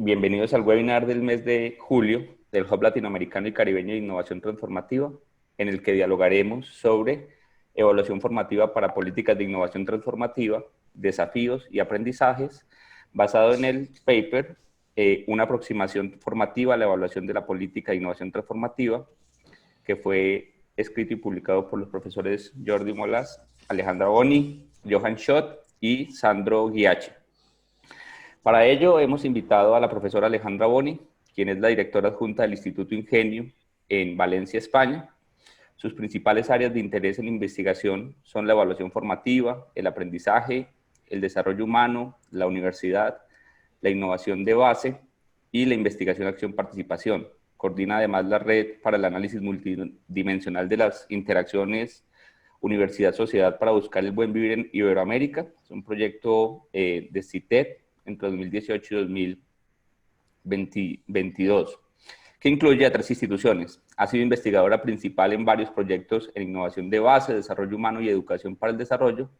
Bienvenidos al webinar del mes de julio del Hub Latinoamericano y Caribeño de Innovación Transformativa, en el que dialogaremos sobre evaluación formativa para políticas de innovación transformativa, desafíos y aprendizajes, basado en el paper Una aproximación formativa a la evaluación de la política de innovación transformativa, que fue escrito y publicado por los profesores Jordi Molas, Alejandra Boni, Johan Schott y Sandro Ghiacci. Para ello hemos invitado a la profesora Alejandra Boni, quien es la directora adjunta del Instituto Ingenio en Valencia, España. Sus principales áreas de interés en investigación son la evaluación formativa, el aprendizaje, el desarrollo humano, la universidad, la innovación de base y la investigación, acción, participación. Coordina además la red para el análisis multidimensional de las interacciones universidad-sociedad para buscar el buen vivir en Iberoamérica. Es un proyecto de CITED entre 2018 y 2022, que incluye a 3 instituciones. Ha sido investigadora principal en varios proyectos en innovación de base, desarrollo humano y educación para el desarrollo,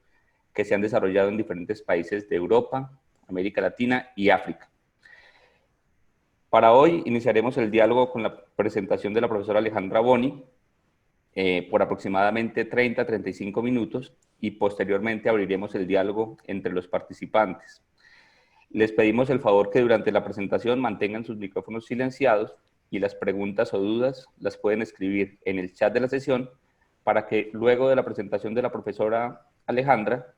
que se han desarrollado en diferentes países de Europa, América Latina y África. Para hoy iniciaremos el diálogo con la presentación de la profesora Alejandra Boni por aproximadamente 30-35 minutos y posteriormente abriremos el diálogo entre los participantes. Les pedimos el favor que durante la presentación mantengan sus micrófonos silenciados y las preguntas o dudas las pueden escribir en el chat de la sesión para que luego de la presentación de la profesora Alejandra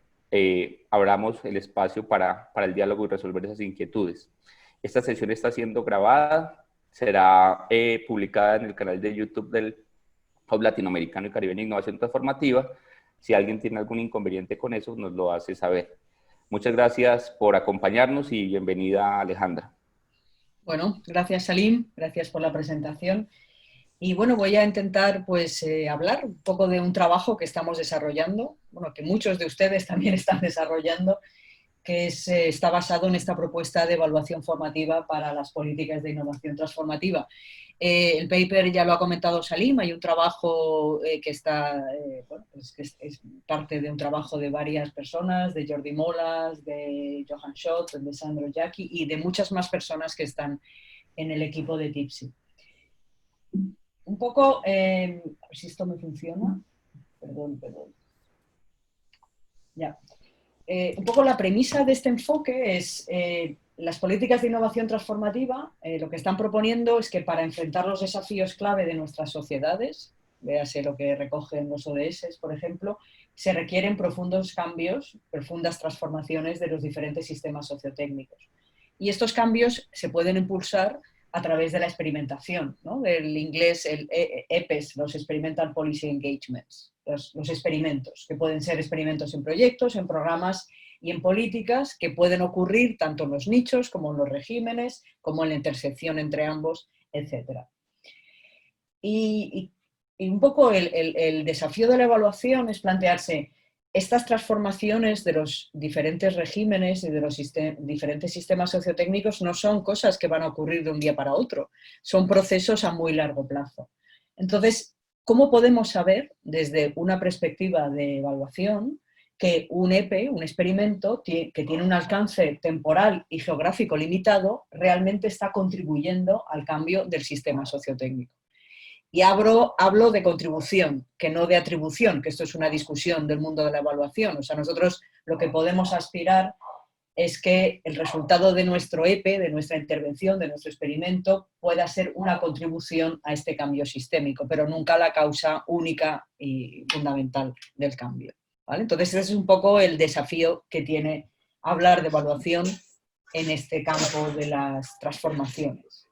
abramos el espacio para el diálogo y resolver esas inquietudes. Esta sesión está siendo grabada, será publicada en el canal de YouTube del Hub Latinoamericano y Caribeño de Innovación Transformativa. Si alguien tiene algún inconveniente con eso, nos lo hace saber. Muchas gracias por acompañarnos y bienvenida, Alejandra. Bueno, gracias Salim, gracias por la presentación. Y bueno, voy a intentar pues hablar un poco de un trabajo que estamos desarrollando, bueno, que muchos de ustedes también están desarrollando, que está basado en esta propuesta de evaluación formativa para las políticas de innovación transformativa. El paper ya lo ha comentado Salim, hay un trabajo que está, bueno, que es parte de un trabajo de varias personas, de Jordi Molas, de Johan Schott, de Sandro Ghiacci y de muchas más personas que están en el equipo de TIPSI. Un poco, a ver si esto me funciona. Perdón. Ya. Un poco la premisa de este enfoque es las políticas de innovación transformativa, lo que están proponiendo es que para enfrentar los desafíos clave de nuestras sociedades, véase lo que recogen los ODS, por ejemplo, se requieren profundos cambios, profundas transformaciones de los diferentes sistemas sociotécnicos. Y estos cambios se pueden impulsar a través de la experimentación, ¿no? Del inglés, el EPES, los Experimental Policy Engagements, los experimentos, que pueden ser experimentos en proyectos, en programas y en políticas, que pueden ocurrir tanto en los nichos como en los regímenes, como en la intersección entre ambos, etc. Y un poco el desafío de la evaluación es plantearse estas transformaciones de los diferentes regímenes y de los diferentes sistemas sociotécnicos no son cosas que van a ocurrir de un día para otro, son procesos a muy largo plazo. Entonces, ¿cómo podemos saber desde una perspectiva de evaluación que un EP, un experimento que tiene un alcance temporal y geográfico limitado, realmente está contribuyendo al cambio del sistema sociotécnico? Y hablo de contribución, que no de atribución, que esto es una discusión del mundo de la evaluación. O sea, nosotros lo que podemos aspirar es que el resultado de nuestro EP, de nuestra intervención, de nuestro experimento, pueda ser una contribución a este cambio sistémico, pero nunca la causa única y fundamental del cambio, ¿vale? Entonces, ese es un poco el desafío que tiene hablar de evaluación en este campo de las transformaciones.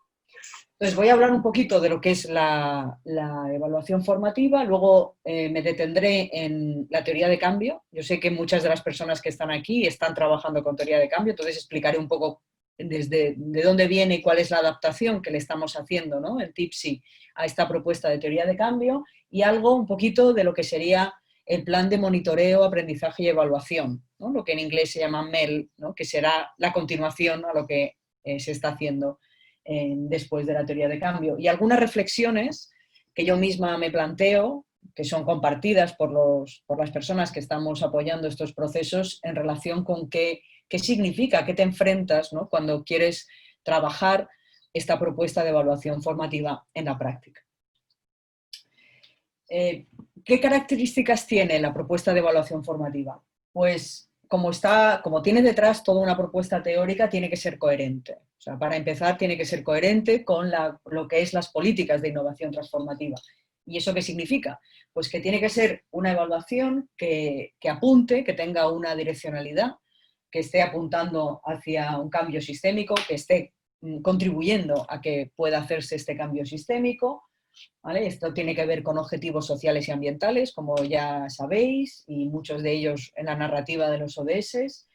Entonces voy a hablar un poquito de lo que es la evaluación formativa, luego me detendré en la teoría de cambio. Yo sé que muchas de las personas que están aquí están trabajando con teoría de cambio, entonces explicaré un poco de dónde viene y cuál es la adaptación que le estamos haciendo, ¿no?, el TIPSI a esta propuesta de teoría de cambio, y algo un poquito de lo que sería el plan de monitoreo, aprendizaje y evaluación, ¿no?, lo que en inglés se llama MEL, ¿no?, que será la continuación a lo que se está haciendo después de la teoría de cambio. Y algunas reflexiones que yo misma me planteo, que son compartidas por las personas que estamos apoyando estos procesos en relación con qué significa, qué te enfrentas, ¿no?, cuando quieres trabajar esta propuesta de evaluación formativa en la práctica. ¿Qué características tiene la propuesta de evaluación formativa? Pues como tiene detrás toda una propuesta teórica, tiene que ser coherente. O sea, para empezar, tiene que ser coherente con lo que es las políticas de innovación transformativa. ¿Y eso qué significa? Pues que tiene que ser una evaluación que apunte, que tenga una direccionalidad, que esté apuntando hacia un cambio sistémico, que esté contribuyendo a que pueda hacerse este cambio sistémico, ¿vale? Esto tiene que ver con objetivos sociales y ambientales, como ya sabéis, y muchos de ellos en la narrativa de los ODS.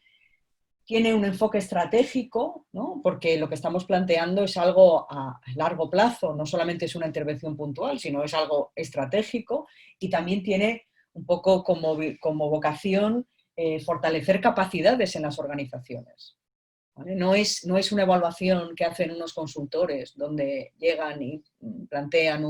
Tiene un enfoque estratégico, ¿no? Porque lo que estamos planteando es algo a largo plazo, no solamente es una intervención puntual, sino es algo estratégico, y también tiene un poco como vocación fortalecer capacidades en las organizaciones. ¿Vale? No es una evaluación que hacen unos consultores donde llegan y plantean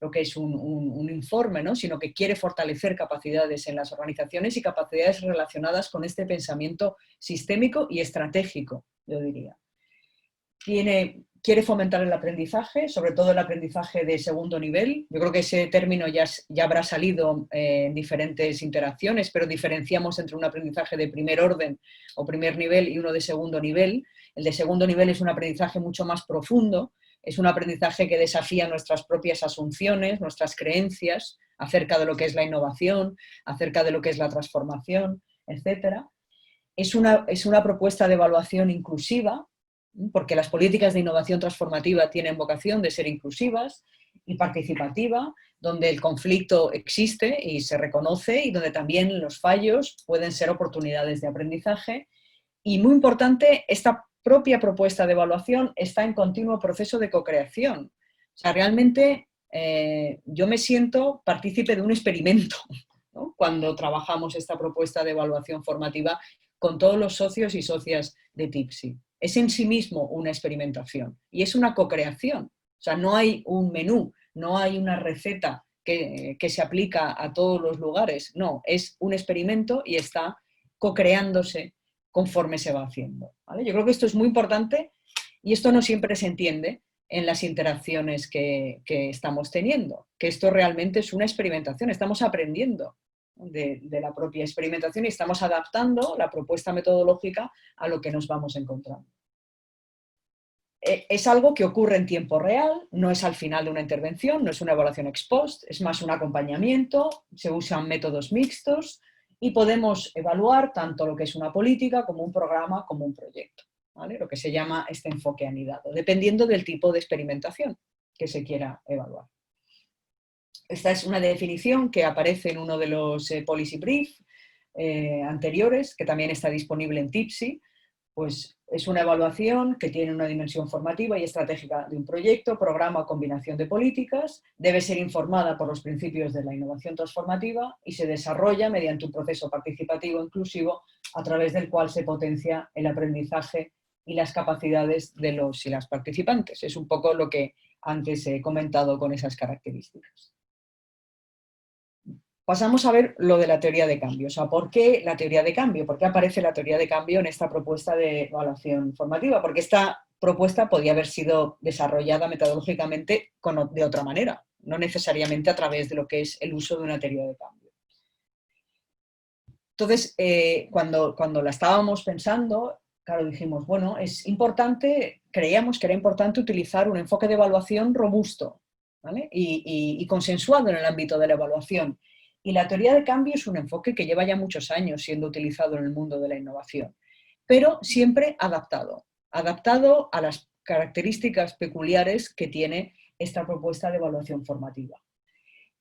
lo que es un informe, ¿no? Sino que quiere fortalecer capacidades en las organizaciones y capacidades relacionadas con este pensamiento sistémico y estratégico, yo diría. Quiere fomentar el aprendizaje, sobre todo el aprendizaje de segundo nivel. Yo creo que ese término ya habrá salido en diferentes interacciones, pero diferenciamos entre un aprendizaje de primer orden o primer nivel y uno de segundo nivel. El de segundo nivel es un aprendizaje mucho más profundo, es un aprendizaje que desafía nuestras propias asunciones, nuestras creencias acerca de lo que es la innovación, acerca de lo que es la transformación, etc. Es una propuesta de evaluación inclusiva, porque las políticas de innovación transformativa tienen vocación de ser inclusivas y participativa, donde el conflicto existe y se reconoce y donde también los fallos pueden ser oportunidades de aprendizaje. Y muy importante, esta propia propuesta de evaluación está en continuo proceso de co-creación. O sea, realmente yo me siento partícipe de un experimento, ¿no? Cuando trabajamos esta propuesta de evaluación formativa con todos los socios y socias de TIPSI. Es en sí mismo una experimentación y es una co-creación. O sea, no hay un menú, no hay una receta que se aplica a todos los lugares. No, es un experimento y está co-creándose conforme se va haciendo, ¿vale? Yo creo que esto es muy importante y esto no siempre se entiende en las interacciones que estamos teniendo, que esto realmente es una experimentación, estamos aprendiendo de la propia experimentación y estamos adaptando la propuesta metodológica a lo que nos vamos encontrando. Es algo que ocurre en tiempo real, no es al final de una intervención, no es una evaluación ex post, es más un acompañamiento, se usan métodos mixtos y podemos evaluar tanto lo que es una política como un programa como un proyecto, ¿vale? Lo que se llama este enfoque anidado, dependiendo del tipo de experimentación que se quiera evaluar. Esta es una definición que aparece en uno de los policy brief anteriores, que también está disponible en TIPSI. Pues es una evaluación que tiene una dimensión formativa y estratégica de un proyecto, programa o combinación de políticas, debe ser informada por los principios de la innovación transformativa y se desarrolla mediante un proceso participativo inclusivo a través del cual se potencia el aprendizaje y las capacidades de los y las participantes. Es un poco lo que antes he comentado con esas características. Pasamos a ver lo de la teoría de cambio. O sea, ¿por qué la teoría de cambio? ¿Por qué aparece la teoría de cambio en esta propuesta de evaluación formativa? Porque esta propuesta podía haber sido desarrollada metodológicamente de otra manera, no necesariamente a través de lo que es el uso de una teoría de cambio. Entonces, cuando la estábamos pensando, claro, dijimos, bueno, creíamos que era importante utilizar un enfoque de evaluación robusto, ¿vale? y consensuado en el ámbito de la evaluación. Y la teoría de cambio es un enfoque que lleva ya muchos años siendo utilizado en el mundo de la innovación, pero siempre adaptado a las características peculiares que tiene esta propuesta de evaluación formativa.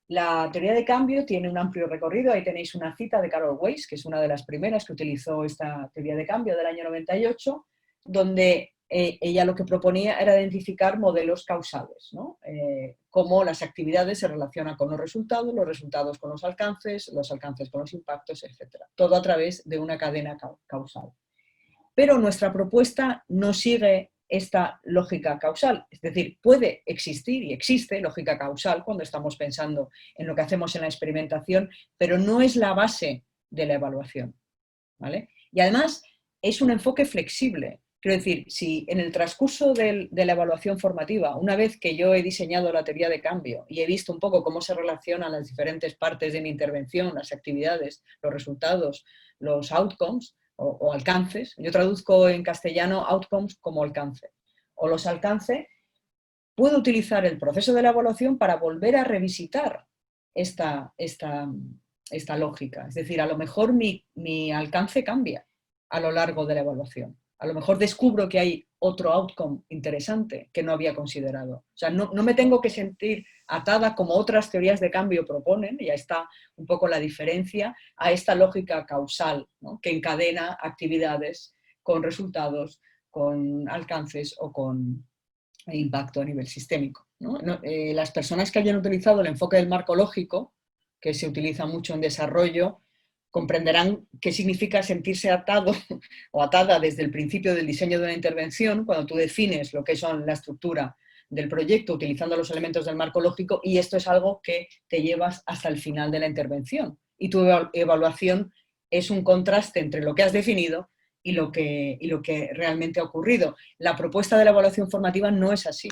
La teoría de cambio tiene un amplio recorrido, ahí tenéis una cita de Carol Weiss, que es una de las primeras que utilizó esta teoría de cambio del año 98, donde ella lo que proponía era identificar modelos causales, ¿no? Cómo las actividades se relacionan con los resultados con los alcances con los impactos, etc. Todo a través de una cadena causal. Pero nuestra propuesta no sigue esta lógica causal, es decir, puede existir y existe lógica causal cuando estamos pensando en lo que hacemos en la experimentación, pero no es la base de la evaluación, ¿vale? Y además es un enfoque flexible, Quiero decir, si en el transcurso de la evaluación formativa, una vez que yo he diseñado la teoría de cambio y he visto un poco cómo se relacionan las diferentes partes de mi intervención, las actividades, los resultados, los outcomes o alcances, yo traduzco en castellano outcomes como alcance, o los alcances, puedo utilizar el proceso de la evaluación para volver a revisitar esta lógica. Es decir, a lo mejor mi alcance cambia a lo largo de la evaluación. A lo mejor descubro que hay otro outcome interesante que no había considerado. O sea, no me tengo que sentir atada como otras teorías de cambio proponen, y ahí está un poco la diferencia, a esta lógica causal, ¿no?, que encadena actividades con resultados, con alcances o con impacto a nivel sistémico, ¿no? Las personas que hayan utilizado el enfoque del marco lógico, que se utiliza mucho en desarrollo, comprenderán qué significa sentirse atado o atada desde el principio del diseño de una intervención, cuando tú defines lo que son la estructura del proyecto utilizando los elementos del marco lógico, y esto es algo que te llevas hasta el final de la intervención. Y tu evaluación es un contraste entre lo que has definido y lo que realmente ha ocurrido. La propuesta de la evaluación formativa no es así,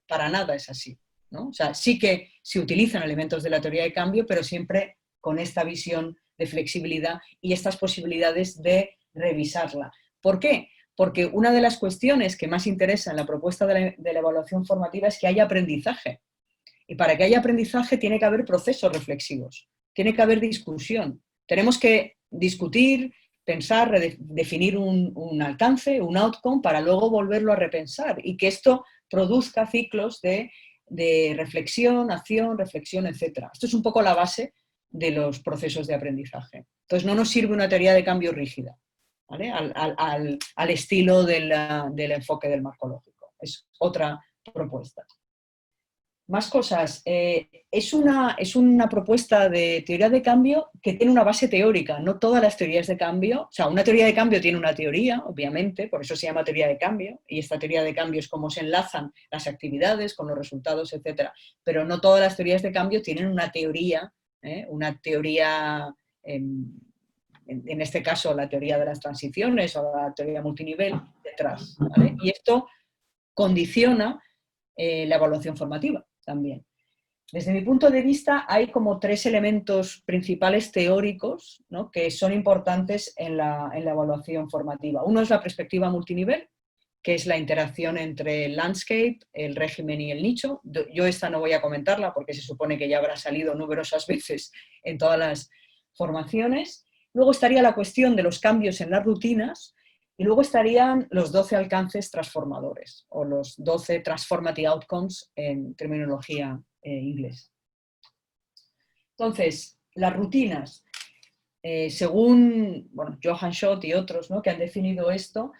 para nada es así, ¿no? O sea, sí que se utilizan elementos de la teoría de cambio, pero siempre con esta visión de flexibilidad y estas posibilidades de revisarla. ¿Por qué? Porque una de las cuestiones que más interesa en la propuesta de la evaluación formativa es que haya aprendizaje. Y para que haya aprendizaje tiene que haber procesos reflexivos, tiene que haber discusión. Tenemos que discutir, pensar, definir un alcance, un outcome, para luego volverlo a repensar y que esto produzca ciclos de reflexión, acción, reflexión, etc. Esto es un poco la base de los procesos de aprendizaje. Entonces no nos sirve una teoría de cambio rígida, ¿vale?, al estilo del enfoque del marco lógico. Es otra propuesta. Más cosas. Es una propuesta de teoría de cambio que tiene una base teórica. No todas las teorías de cambio, o sea, una teoría de cambio tiene una teoría, obviamente, por eso se llama teoría de cambio, y esta teoría de cambio es cómo se enlazan las actividades con los resultados, etc. Pero no todas las teorías de cambio tienen una teoría, en este caso la teoría de las transiciones o la teoría multinivel detrás, ¿vale? Y esto condiciona la evaluación formativa también. Desde mi punto de vista hay como tres elementos principales teóricos, ¿no?, que son importantes en la evaluación formativa. Uno es la perspectiva multinivel, que es la interacción entre el landscape, el régimen y el nicho. Yo esta no voy a comentarla porque se supone que ya habrá salido numerosas veces en todas las formaciones. Luego estaría la cuestión de los cambios en las rutinas. Y luego estarían los 12 alcances transformadores o los 12 transformative outcomes en terminología inglesa. Entonces, las rutinas, según Johan Schott y otros, ¿no?, que han definido esto,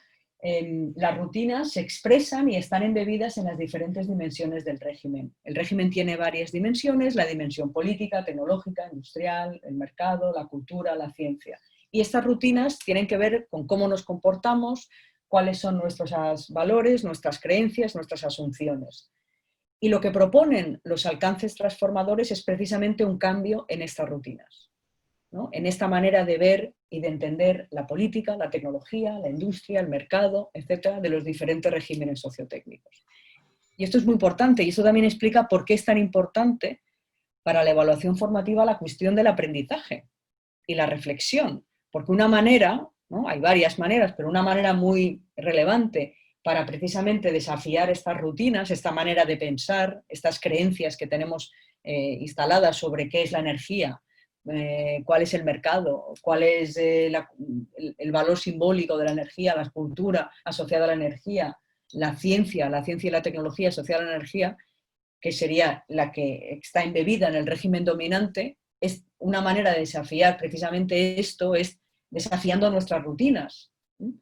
las rutinas se expresan y están embebidas en las diferentes dimensiones del régimen. El régimen tiene varias dimensiones: la dimensión política, tecnológica, industrial, el mercado, la cultura, la ciencia. Y estas rutinas tienen que ver con cómo nos comportamos, cuáles son nuestros valores, nuestras creencias, nuestras asunciones. Y lo que proponen los alcances transformadores es precisamente un cambio en estas rutinas, ¿no?, en esta manera de ver y de entender la política, la tecnología, la industria, el mercado, etcétera, de los diferentes regímenes sociotécnicos. Y esto es muy importante, y eso también explica por qué es tan importante para la evaluación formativa la cuestión del aprendizaje y la reflexión. Porque una manera, ¿no?, hay varias maneras, pero una manera muy relevante para precisamente desafiar estas rutinas, esta manera de pensar, estas creencias que tenemos instaladas sobre qué es la energía, cuál es el mercado, cuál es el valor simbólico de la energía, la cultura asociada a la energía, la ciencia y la tecnología asociada a la energía, que sería la que está embebida en el régimen dominante. Es una manera de desafiar precisamente esto, es desafiando nuestras rutinas.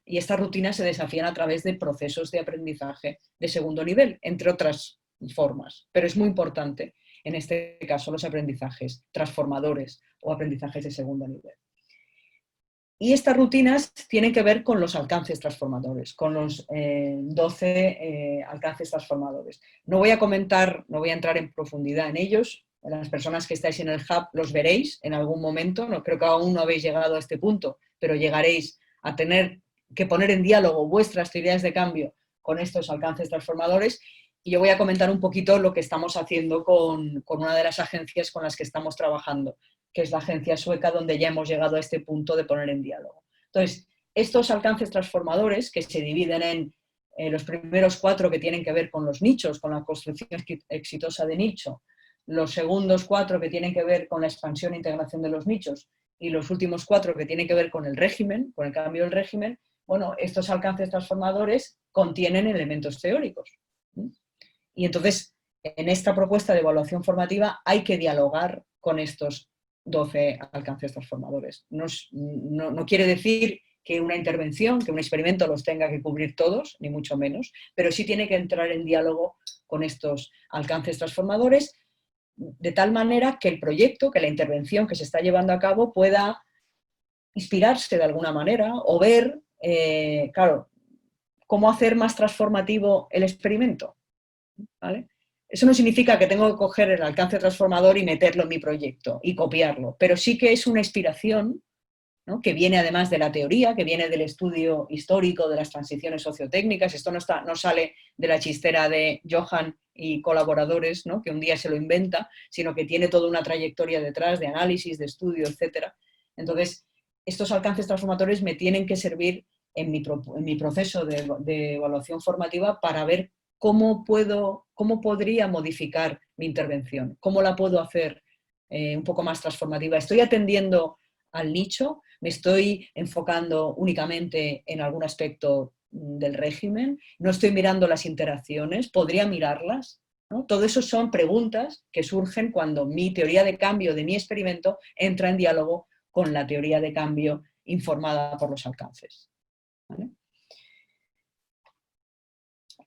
Y estas rutinas se desafían a través de procesos de aprendizaje de segundo nivel, entre otras formas. Pero es muy importante, en este caso, los aprendizajes transformadores o aprendizajes de segundo nivel. Y estas rutinas tienen que ver con los alcances transformadores, con los 12 alcances transformadores. No voy a entrar en profundidad en ellos. Las personas que estáis en el Hub los veréis en algún momento. No creo que aún no habéis llegado a este punto, pero llegaréis a tener que poner en diálogo vuestras teorías de cambio con estos alcances transformadores. Y yo voy a comentar un poquito lo que estamos haciendo con una de las agencias con las que estamos trabajando, que es la agencia sueca, donde ya hemos llegado a este punto de poner en diálogo. Entonces, estos alcances transformadores, que se dividen en los primeros 4 que tienen que ver con los nichos, con la construcción exitosa de nicho, los segundos 4 que tienen que ver con la expansión e integración de los nichos, y los últimos 4 que tienen que ver con el régimen, con el cambio del régimen, bueno, estos alcances transformadores contienen elementos teóricos. Y entonces, en esta propuesta de evaluación formativa hay que dialogar con estos 12 alcances transformadores. No quiere decir que una intervención, que un experimento los tenga que cubrir todos, ni mucho menos, pero sí tiene que entrar en diálogo con estos alcances transformadores, de tal manera que el proyecto, que la intervención que se está llevando a cabo pueda inspirarse de alguna manera o ver, claro, cómo hacer más transformativo el experimento. ¿Vale? Eso no significa que tengo que coger el alcance transformador y meterlo en mi proyecto y copiarlo, pero sí que es una inspiración, ¿no?, que viene además de la teoría, que viene del estudio histórico de las transiciones sociotécnicas. Esto no sale de la chistera de Johan y colaboradores, ¿no?, que un día se lo inventa, sino que tiene toda una trayectoria detrás de análisis, de estudio, etc. Entonces, estos alcances transformadores me tienen que servir en mi proceso de evaluación formativa para ver cómo podría modificar mi intervención, cómo la puedo hacer un poco más transformativa. Estoy atendiendo al nicho, me estoy enfocando únicamente en algún aspecto del régimen, no estoy mirando las interacciones, podría mirarlas, ¿no? Todo eso son preguntas que surgen cuando mi teoría de cambio de mi experimento entra en diálogo con la teoría de cambio informada por los alcances. ¿Vale?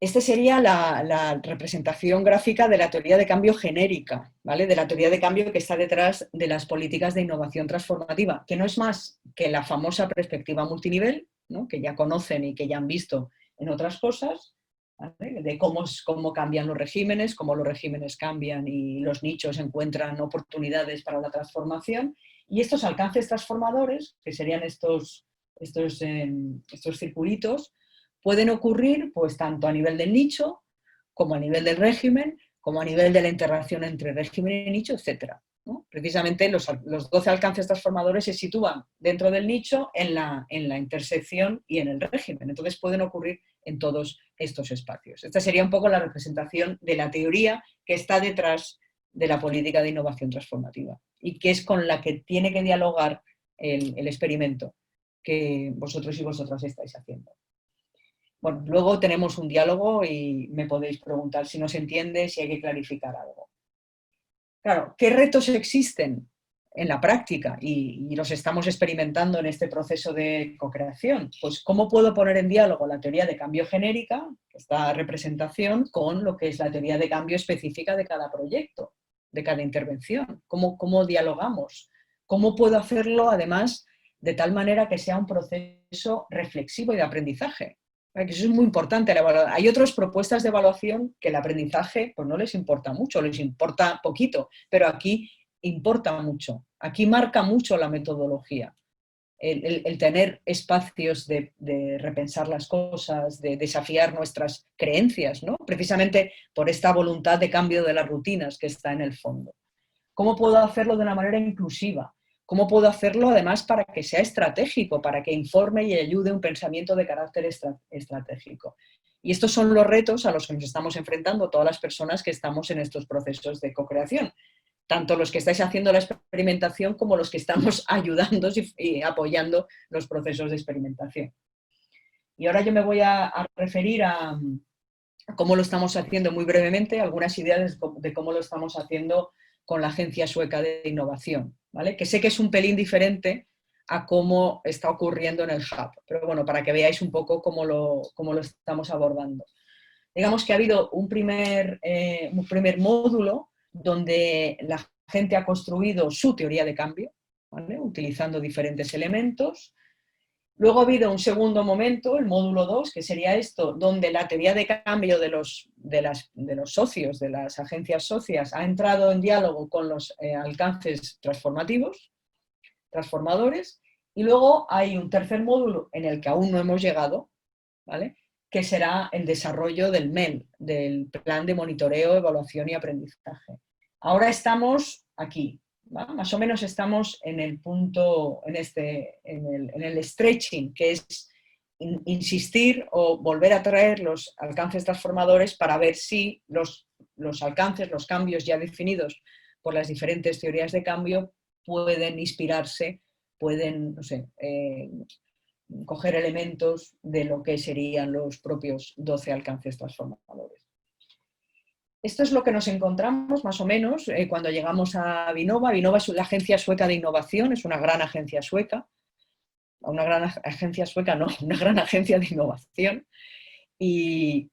Esta sería la representación gráfica de la teoría de cambio genérica, ¿vale? De la teoría de cambio que está detrás de las políticas de innovación transformativa, que no es más que la famosa perspectiva multinivel, ¿no?, que ya conocen y que ya han visto en otras cosas, ¿vale?, de cómo cambian los regímenes, cómo los regímenes cambian y los nichos encuentran oportunidades para la transformación. Y estos alcances transformadores, que serían estos circulitos, pueden ocurrir pues tanto a nivel del nicho, como a nivel del régimen, como a nivel de la interacción entre régimen y nicho, etc., ¿no? Precisamente los 12 alcances transformadores se sitúan dentro del nicho, en la intersección y en el régimen. Entonces pueden ocurrir en todos estos espacios. Esta sería un poco la representación de la teoría que está detrás de la política de innovación transformativa y que es con la que tiene que dialogar el experimento que vosotros y vosotras estáis haciendo. Bueno, luego tenemos un diálogo y me podéis preguntar si no se entiende, si hay que clarificar algo. Claro, ¿qué retos existen en la práctica? Y los estamos experimentando en este proceso de co-creación. Pues, ¿cómo puedo poner en diálogo la teoría de cambio genérica, esta representación, con lo que es la teoría de cambio específica de cada proyecto, de cada intervención? ¿Cómo dialogamos? ¿Cómo puedo hacerlo, además, de tal manera que sea un proceso reflexivo y de aprendizaje? Eso es muy importante. Hay otras propuestas de evaluación que el aprendizaje pues no les importa mucho, les importa poquito, pero aquí importa mucho. Aquí marca mucho la metodología. El tener espacios de repensar las cosas, de desafiar nuestras creencias, ¿no?, precisamente por esta voluntad de cambio de las rutinas que está en el fondo. ¿Cómo puedo hacerlo de una manera inclusiva? ¿Cómo puedo hacerlo además para que sea estratégico, para que informe y ayude un pensamiento de carácter estratégico? Y estos son los retos a los que nos estamos enfrentando todas las personas que estamos en estos procesos de co-creación. Tanto los que estáis haciendo la experimentación como los que estamos ayudando y apoyando los procesos de experimentación. Y ahora yo me voy a referir a cómo lo estamos haciendo muy brevemente, algunas ideas de cómo lo estamos haciendo con la Agencia Sueca de Innovación, ¿vale? Que sé que es un pelín diferente a cómo está ocurriendo en el Hub, pero bueno, para que veáis un poco cómo lo estamos abordando. Digamos que ha habido un primer módulo donde la gente ha construido su teoría de cambio, ¿vale?, utilizando diferentes elementos. Luego ha habido un segundo momento, el módulo 2, que sería esto, donde la teoría de cambio de los socios, de las agencias socias, ha entrado en diálogo con los alcances transformadores, Y luego hay un tercer módulo en el que aún no hemos llegado, ¿vale? Que será el desarrollo del MEL, del Plan de Monitoreo, Evaluación y Aprendizaje. Ahora estamos aquí, ¿vale? Más o menos estamos en el punto, en el stretching, que es insistir o volver a traer los alcances transformadores para ver si los alcances, los cambios ya definidos por las diferentes teorías de cambio pueden inspirarse, pueden, no sé, coger elementos de lo que serían los propios 12 alcances transformadores. Esto es lo que nos encontramos más o menos cuando llegamos a Vinnova. Vinnova es la agencia sueca de innovación, es una gran agencia sueca. Una gran agencia sueca, no, una gran agencia de innovación. Y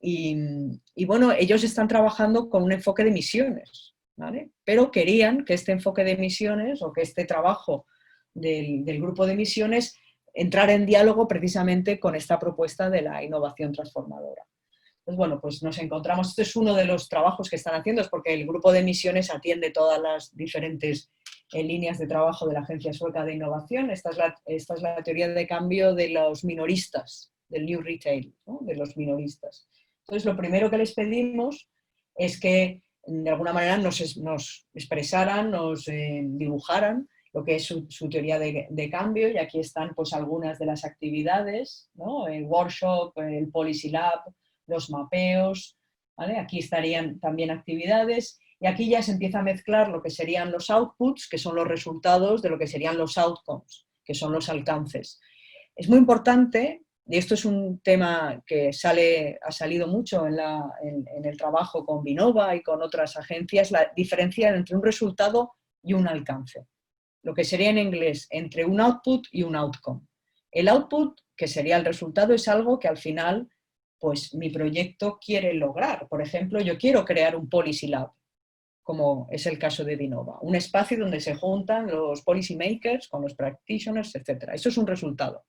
bueno, ellos están trabajando con un enfoque de misiones, ¿vale? Pero querían que este enfoque de misiones o que este trabajo del grupo de misiones entrara en diálogo precisamente con esta propuesta de la innovación transformadora. Pues bueno, pues nos encontramos, este es uno de los trabajos que están haciendo, es porque el grupo de misiones atiende todas las diferentes líneas de trabajo de la Agencia Sueca de Innovación. Esta es la teoría de cambio de los minoristas, del New Retail, ¿no? De los minoristas. Entonces, lo primero que les pedimos es que de alguna manera nos expresaran, nos dibujaran lo que es su teoría de cambio, y aquí están pues algunas de las actividades, ¿no? El workshop, el policy lab, los mapeos, ¿vale? Aquí estarían también actividades, y aquí ya se empieza a mezclar lo que serían los outputs, que son los resultados de lo que serían los outcomes, que son los alcances. Es muy importante, y esto es un tema que ha salido mucho en el trabajo con Vinnova y con otras agencias, la diferencia entre un resultado y un alcance. Lo que sería en inglés entre un output y un outcome. El output, que sería el resultado, es algo que al final pues mi proyecto quiere lograr. Por ejemplo, yo quiero crear un policy lab, como es el caso de Vinnova, un espacio donde se juntan los policy makers con los practitioners, etc. Eso es un resultado.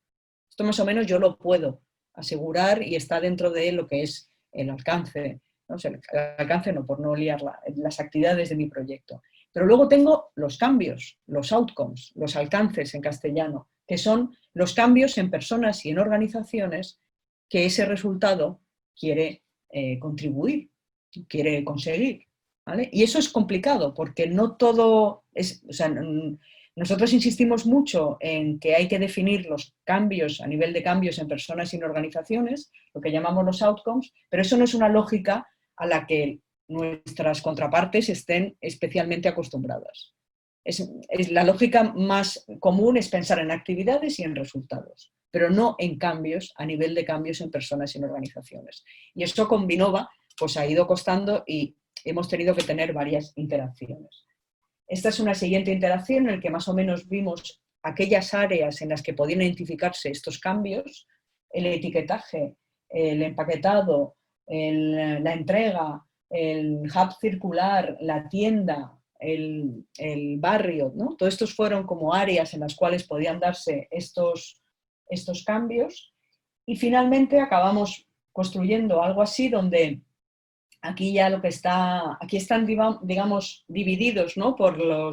Esto más o menos yo lo puedo asegurar y está dentro de lo que es el alcance, ¿no? O sea, el alcance no, por no liarla, las actividades de mi proyecto. Pero luego tengo los cambios, los outcomes, los alcances en castellano, que son los cambios en personas y en organizaciones que ese resultado quiere contribuir, quiere conseguir, ¿vale? Y eso es complicado porque no todo es, o sea, nosotros insistimos mucho en que hay que definir los cambios a nivel de cambios en personas y en organizaciones, lo que llamamos los outcomes, pero eso no es una lógica a la que nuestras contrapartes estén especialmente acostumbradas. La lógica más común es pensar en actividades y en resultados, pero no en cambios a nivel de cambios en personas y en organizaciones. Y eso con Vinnova pues ha ido costando y hemos tenido que tener varias interacciones. Esta es una siguiente interacción en la que más o menos vimos aquellas áreas en las que podían identificarse estos cambios, el etiquetaje, el empaquetado, la entrega, el hub circular, la tienda, el barrio, ¿no? Todos estos fueron como áreas en las cuales podían darse estos cambios, y finalmente acabamos construyendo algo así donde aquí ya aquí están, digamos, divididos, ¿no? Por lo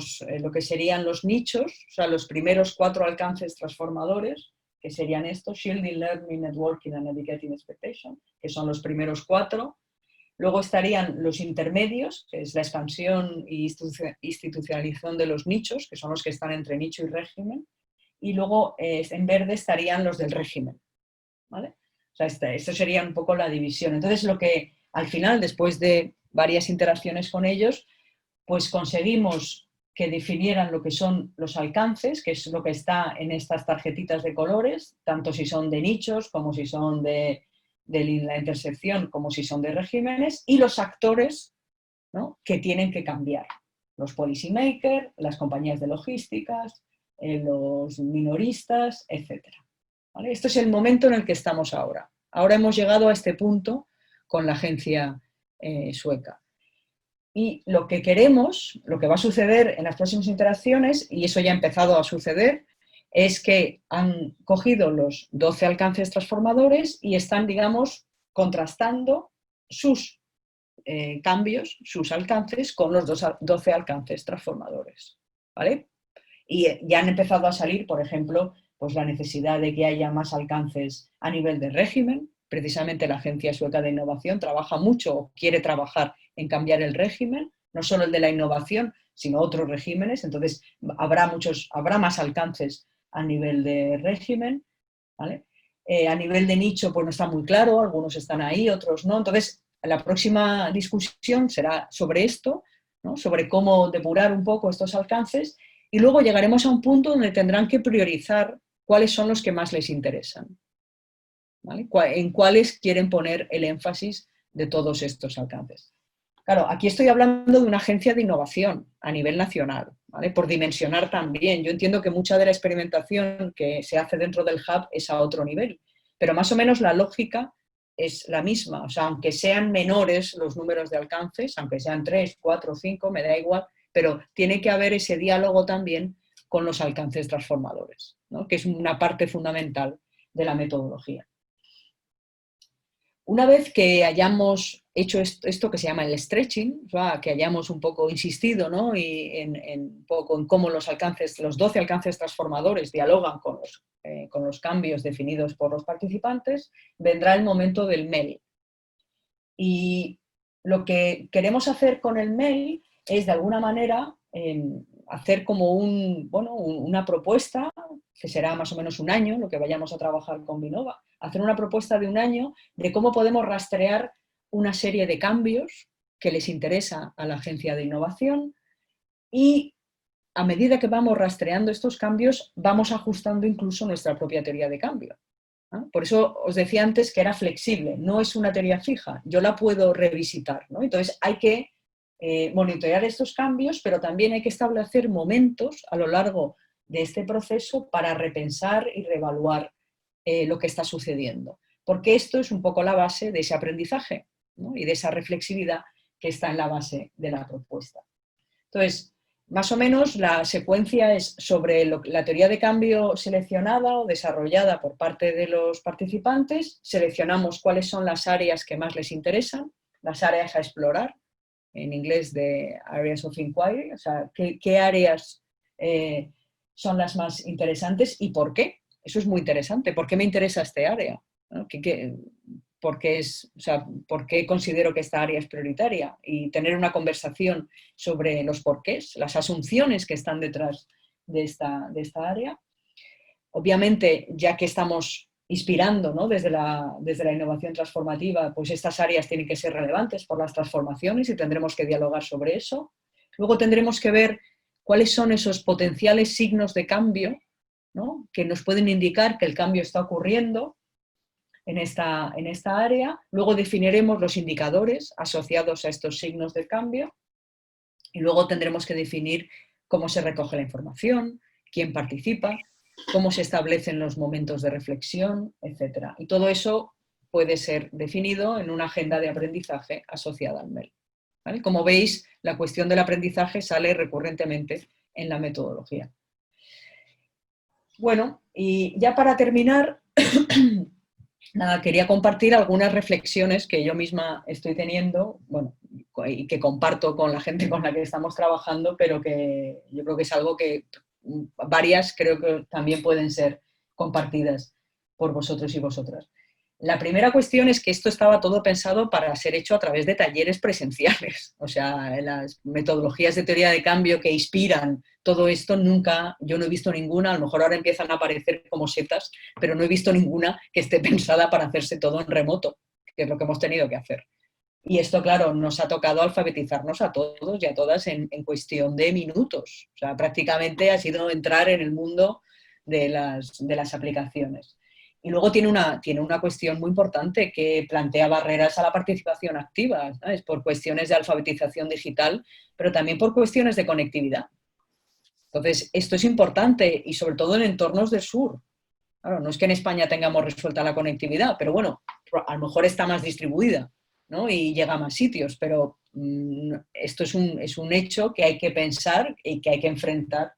que serían los nichos, o sea, los primeros 4 alcances transformadores, que serían estos: Shielding, Learning, Networking and Educating Expectation, que son los primeros 4. Luego estarían los intermedios, que es la expansión e institucionalización de los nichos, que son los que están entre nicho y régimen. Y luego en verde estarían los del régimen, ¿vale? O sea, esto sería un poco la división. Entonces, lo que al final, después de varias interacciones con ellos, pues conseguimos que definieran lo que son los alcances, que es lo que está en estas tarjetitas de colores, tanto si son de nichos como si son de la intersección, como si son de regímenes, y los actores, ¿no? Que tienen que cambiar. Los policy makers, las compañías de logísticas, los minoristas, etc. ¿Vale? Este es el momento en el que estamos ahora. Ahora hemos llegado a este punto con la agencia sueca. Y lo que queremos, lo que va a suceder en las próximas interacciones, y eso ya ha empezado a suceder, es que han cogido los 12 alcances transformadores y están, digamos, contrastando sus cambios, sus alcances, con los 12 alcances transformadores, ¿vale? Y ya han empezado a salir, por ejemplo, pues la necesidad de que haya más alcances a nivel de régimen. Precisamente la Agencia Sueca de Innovación trabaja mucho o quiere trabajar en cambiar el régimen, no solo el de la innovación, sino otros regímenes. Entonces habrá más alcances a nivel de régimen, ¿vale? A nivel de nicho, pues no está muy claro, algunos están ahí, otros no. Entonces, la próxima discusión será sobre esto, ¿no? Sobre cómo depurar un poco estos alcances, y luego llegaremos a un punto donde tendrán que priorizar cuáles son los que más les interesan, ¿vale? En cuáles quieren poner el énfasis de todos estos alcances. Claro, aquí estoy hablando de una agencia de innovación a nivel nacional, ¿vale? Por dimensionar también. Yo entiendo que mucha de la experimentación que se hace dentro del hub es a otro nivel, pero más o menos la lógica es la misma. O sea, aunque sean menores los números de alcances, aunque sean 3, 4, 5, me da igual, pero tiene que haber ese diálogo también con los alcances transformadores, ¿no? Que es una parte fundamental de la metodología. Una vez que hayamos hecho esto que se llama el stretching, o sea, que hayamos un poco insistido, ¿no? Y un poco en cómo los 12 alcances transformadores dialogan con los cambios definidos por los participantes, vendrá el momento del MEL. Y lo que queremos hacer con el MEL es, de alguna manera, hacer como una propuesta, que será más o menos un año, lo que vayamos a trabajar con Vinova, hacer una propuesta de un año de cómo podemos rastrear una serie de cambios que les interesa a la agencia de innovación, y a medida que vamos rastreando estos cambios, vamos ajustando incluso nuestra propia teoría de cambio. Por eso os decía antes que era flexible, no es una teoría fija, yo la puedo revisitar, ¿no? Entonces hay que monitorear estos cambios, pero también hay que establecer momentos a lo largo de este proceso para repensar y reevaluar lo que está sucediendo, porque esto es un poco la base de ese aprendizaje, ¿no? Y de esa reflexividad que está en la base de la propuesta. Entonces, más o menos la secuencia es sobre la teoría de cambio seleccionada o desarrollada por parte de los participantes. Seleccionamos cuáles son las áreas que más les interesan, las áreas a explorar, en inglés de Areas of Inquiry, o sea, qué áreas son las más interesantes y por qué. Eso es muy interesante. ¿Por qué me interesa este área? ¿No? ¿Por qué considero que esta área es prioritaria? Y tener una conversación sobre los porqués, las asunciones que están detrás de esta área. Obviamente, ya que estamos inspirando, ¿no? desde la innovación transformativa, pues estas áreas tienen que ser relevantes por las transformaciones y tendremos que dialogar sobre eso. Luego tendremos que ver cuáles son esos potenciales signos de cambio, ¿no? Que nos pueden indicar que el cambio está ocurriendo en esta área. Luego definiremos los indicadores asociados a estos signos de cambio y luego tendremos que definir cómo se recoge la información, quién participa, cómo se establecen los momentos de reflexión, etc. Y todo eso puede ser definido en una agenda de aprendizaje asociada al MEL. ¿Vale? Como veis, la cuestión del aprendizaje sale recurrentemente en la metodología. Bueno, y ya para terminar, nada, quería compartir algunas reflexiones que yo misma estoy teniendo, bueno, y que comparto con la gente con la que estamos trabajando, pero que yo creo que es algo que varias creo que también pueden ser compartidas por vosotros y vosotras. La primera cuestión es que esto estaba todo pensado para ser hecho a través de talleres presenciales. O sea, las metodologías de teoría de cambio que inspiran todo esto yo no he visto ninguna, a lo mejor ahora empiezan a aparecer como setas, pero no he visto ninguna que esté pensada para hacerse todo en remoto, que es lo que hemos tenido que hacer. Y esto, claro, nos ha tocado alfabetizarnos a todos y a todas en cuestión de minutos. O sea, prácticamente ha sido entrar en el mundo de las aplicaciones. Y luego tiene una cuestión muy importante que plantea barreras a la participación activa, ¿sabes? Por cuestiones de alfabetización digital, pero también por cuestiones de conectividad. Entonces, esto es importante y sobre todo en entornos del sur. Claro, no es que en España tengamos resuelta la conectividad, pero bueno, a lo mejor está más distribuida, ¿no? Y llega a más sitios, pero esto es un hecho que hay que pensar y que hay que enfrentar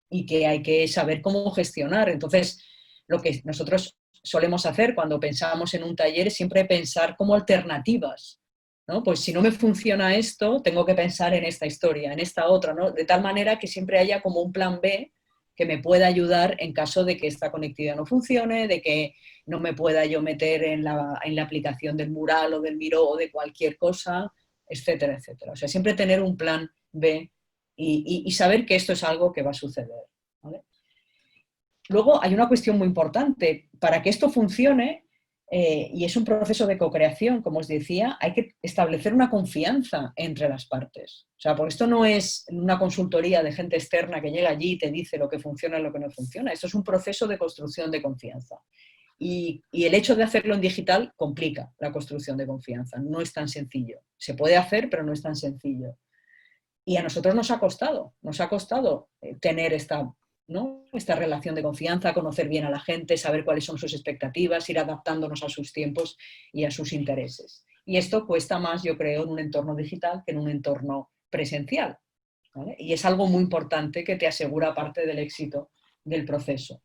y que hay que saber cómo gestionar. Entonces, lo que nosotros solemos hacer cuando pensamos en un taller es siempre pensar como alternativas, ¿no? Pues si no me funciona esto, tengo que pensar en esta historia, en esta otra, ¿no? De tal manera que siempre haya como un plan B que me pueda ayudar en caso de que esta conectividad no funcione, de que no me pueda yo meter en la aplicación del Mural o del Miro o de cualquier cosa, etcétera, etcétera. O sea, siempre tener un plan B y saber que esto es algo que va a suceder, ¿vale? Luego hay una cuestión muy importante. Para que esto funcione, y es un proceso de co-creación, como os decía, hay que establecer una confianza entre las partes. O sea, porque esto no es una consultoría de gente externa que llega allí y te dice lo que funciona y lo que no funciona. Esto es un proceso de construcción de confianza. Y el hecho de hacerlo en digital complica la construcción de confianza. No es tan sencillo. Se puede hacer, pero no es tan sencillo. Y a nosotros nos ha costado tener esta relación de confianza, conocer bien a la gente, saber cuáles son sus expectativas, ir adaptándonos a sus tiempos y a sus intereses. Y esto cuesta más, yo creo, en un entorno digital que en un entorno presencial, ¿vale? Y es algo muy importante que te asegura parte del éxito del proceso.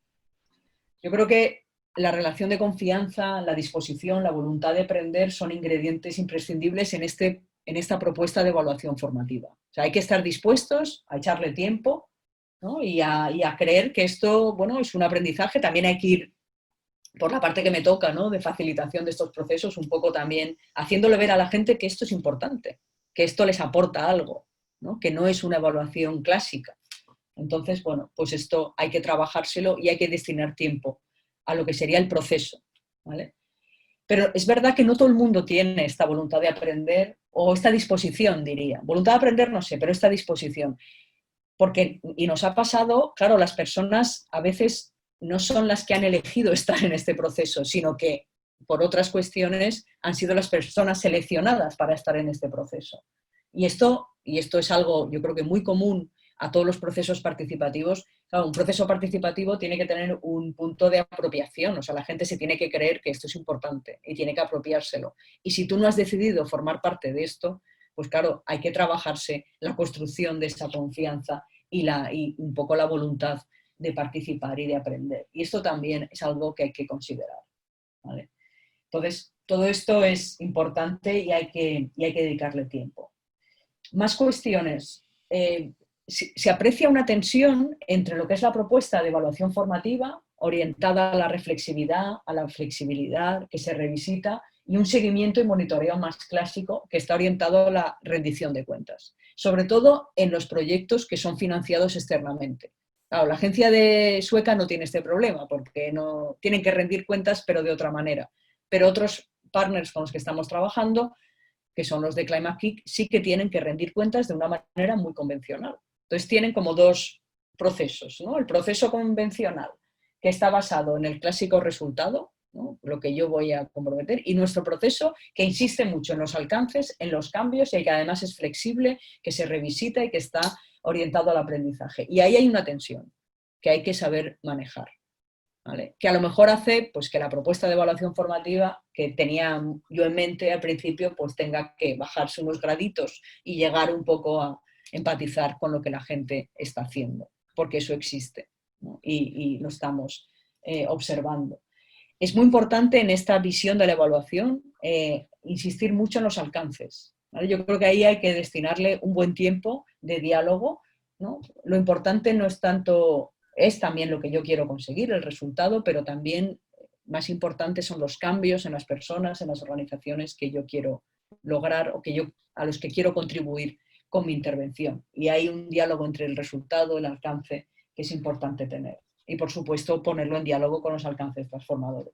Yo creo que la relación de confianza, la disposición, la voluntad de aprender son ingredientes imprescindibles en esta propuesta de evaluación formativa. O sea, hay que estar dispuestos a echarle tiempo, ¿no? y a creer que esto, bueno, es un aprendizaje. También hay que ir por la parte que me toca, ¿no? De facilitación de estos procesos, un poco también haciéndole ver a la gente que esto es importante, que esto les aporta algo, ¿no? Que no es una evaluación clásica. Entonces, bueno, pues esto hay que trabajárselo y hay que destinar tiempo a lo que sería el proceso, ¿vale? Pero es verdad que no todo el mundo tiene esta voluntad de aprender o esta disposición, diría. Voluntad de aprender no sé, pero esta disposición. Porque, y nos ha pasado, claro, las personas a veces no son las que han elegido estar en este proceso, sino que por otras cuestiones han sido las personas seleccionadas para estar en este proceso. Y esto es algo, yo creo que muy común a todos los procesos participativos. Claro, un proceso participativo tiene que tener un punto de apropiación, o sea, la gente se tiene que creer que esto es importante y tiene que apropiárselo. Y si tú no has decidido formar parte de esto, pues claro, hay que trabajarse la construcción de esa confianza y un poco la voluntad de participar y de aprender. Y esto también es algo que hay que considerar, ¿vale? Entonces, todo esto es importante y hay que dedicarle tiempo. Más cuestiones. Se aprecia una tensión entre lo que es la propuesta de evaluación formativa, orientada a la reflexividad, a la flexibilidad, que se revisita, y un seguimiento y monitoreo más clásico que está orientado a la rendición de cuentas, sobre todo en los proyectos que son financiados externamente. Claro, la agencia sueca no tiene este problema porque no tienen que rendir cuentas, pero de otra manera. Pero otros partners con los que estamos trabajando, que son los de Climate Kick, sí que tienen que rendir cuentas de una manera muy convencional. Entonces tienen como dos procesos, ¿no? El proceso convencional, que está basado en el clásico resultado, ¿no? Lo que yo voy a comprometer, y nuestro proceso que insiste mucho en los alcances, en los cambios y que además es flexible, que se revisita y que está orientado al aprendizaje. Y ahí hay una tensión que hay que saber manejar, ¿vale? Que a lo mejor hace pues, que la propuesta de evaluación formativa que tenía yo en mente al principio pues tenga que bajarse unos graditos y llegar un poco a empatizar con lo que la gente está haciendo, porque eso existe, ¿no? Y lo estamos observando. Es muy importante en esta visión de la evaluación insistir mucho en los alcances, ¿vale? Yo creo que ahí hay que destinarle un buen tiempo de diálogo, ¿no? Lo importante no es tanto, es también lo que yo quiero conseguir, el resultado, pero también más importante son los cambios en las personas, en las organizaciones que yo quiero lograr o a los que quiero contribuir con mi intervención. Y hay un diálogo entre el resultado, el alcance, que es importante tener. Y, por supuesto, ponerlo en diálogo con los alcances transformadores.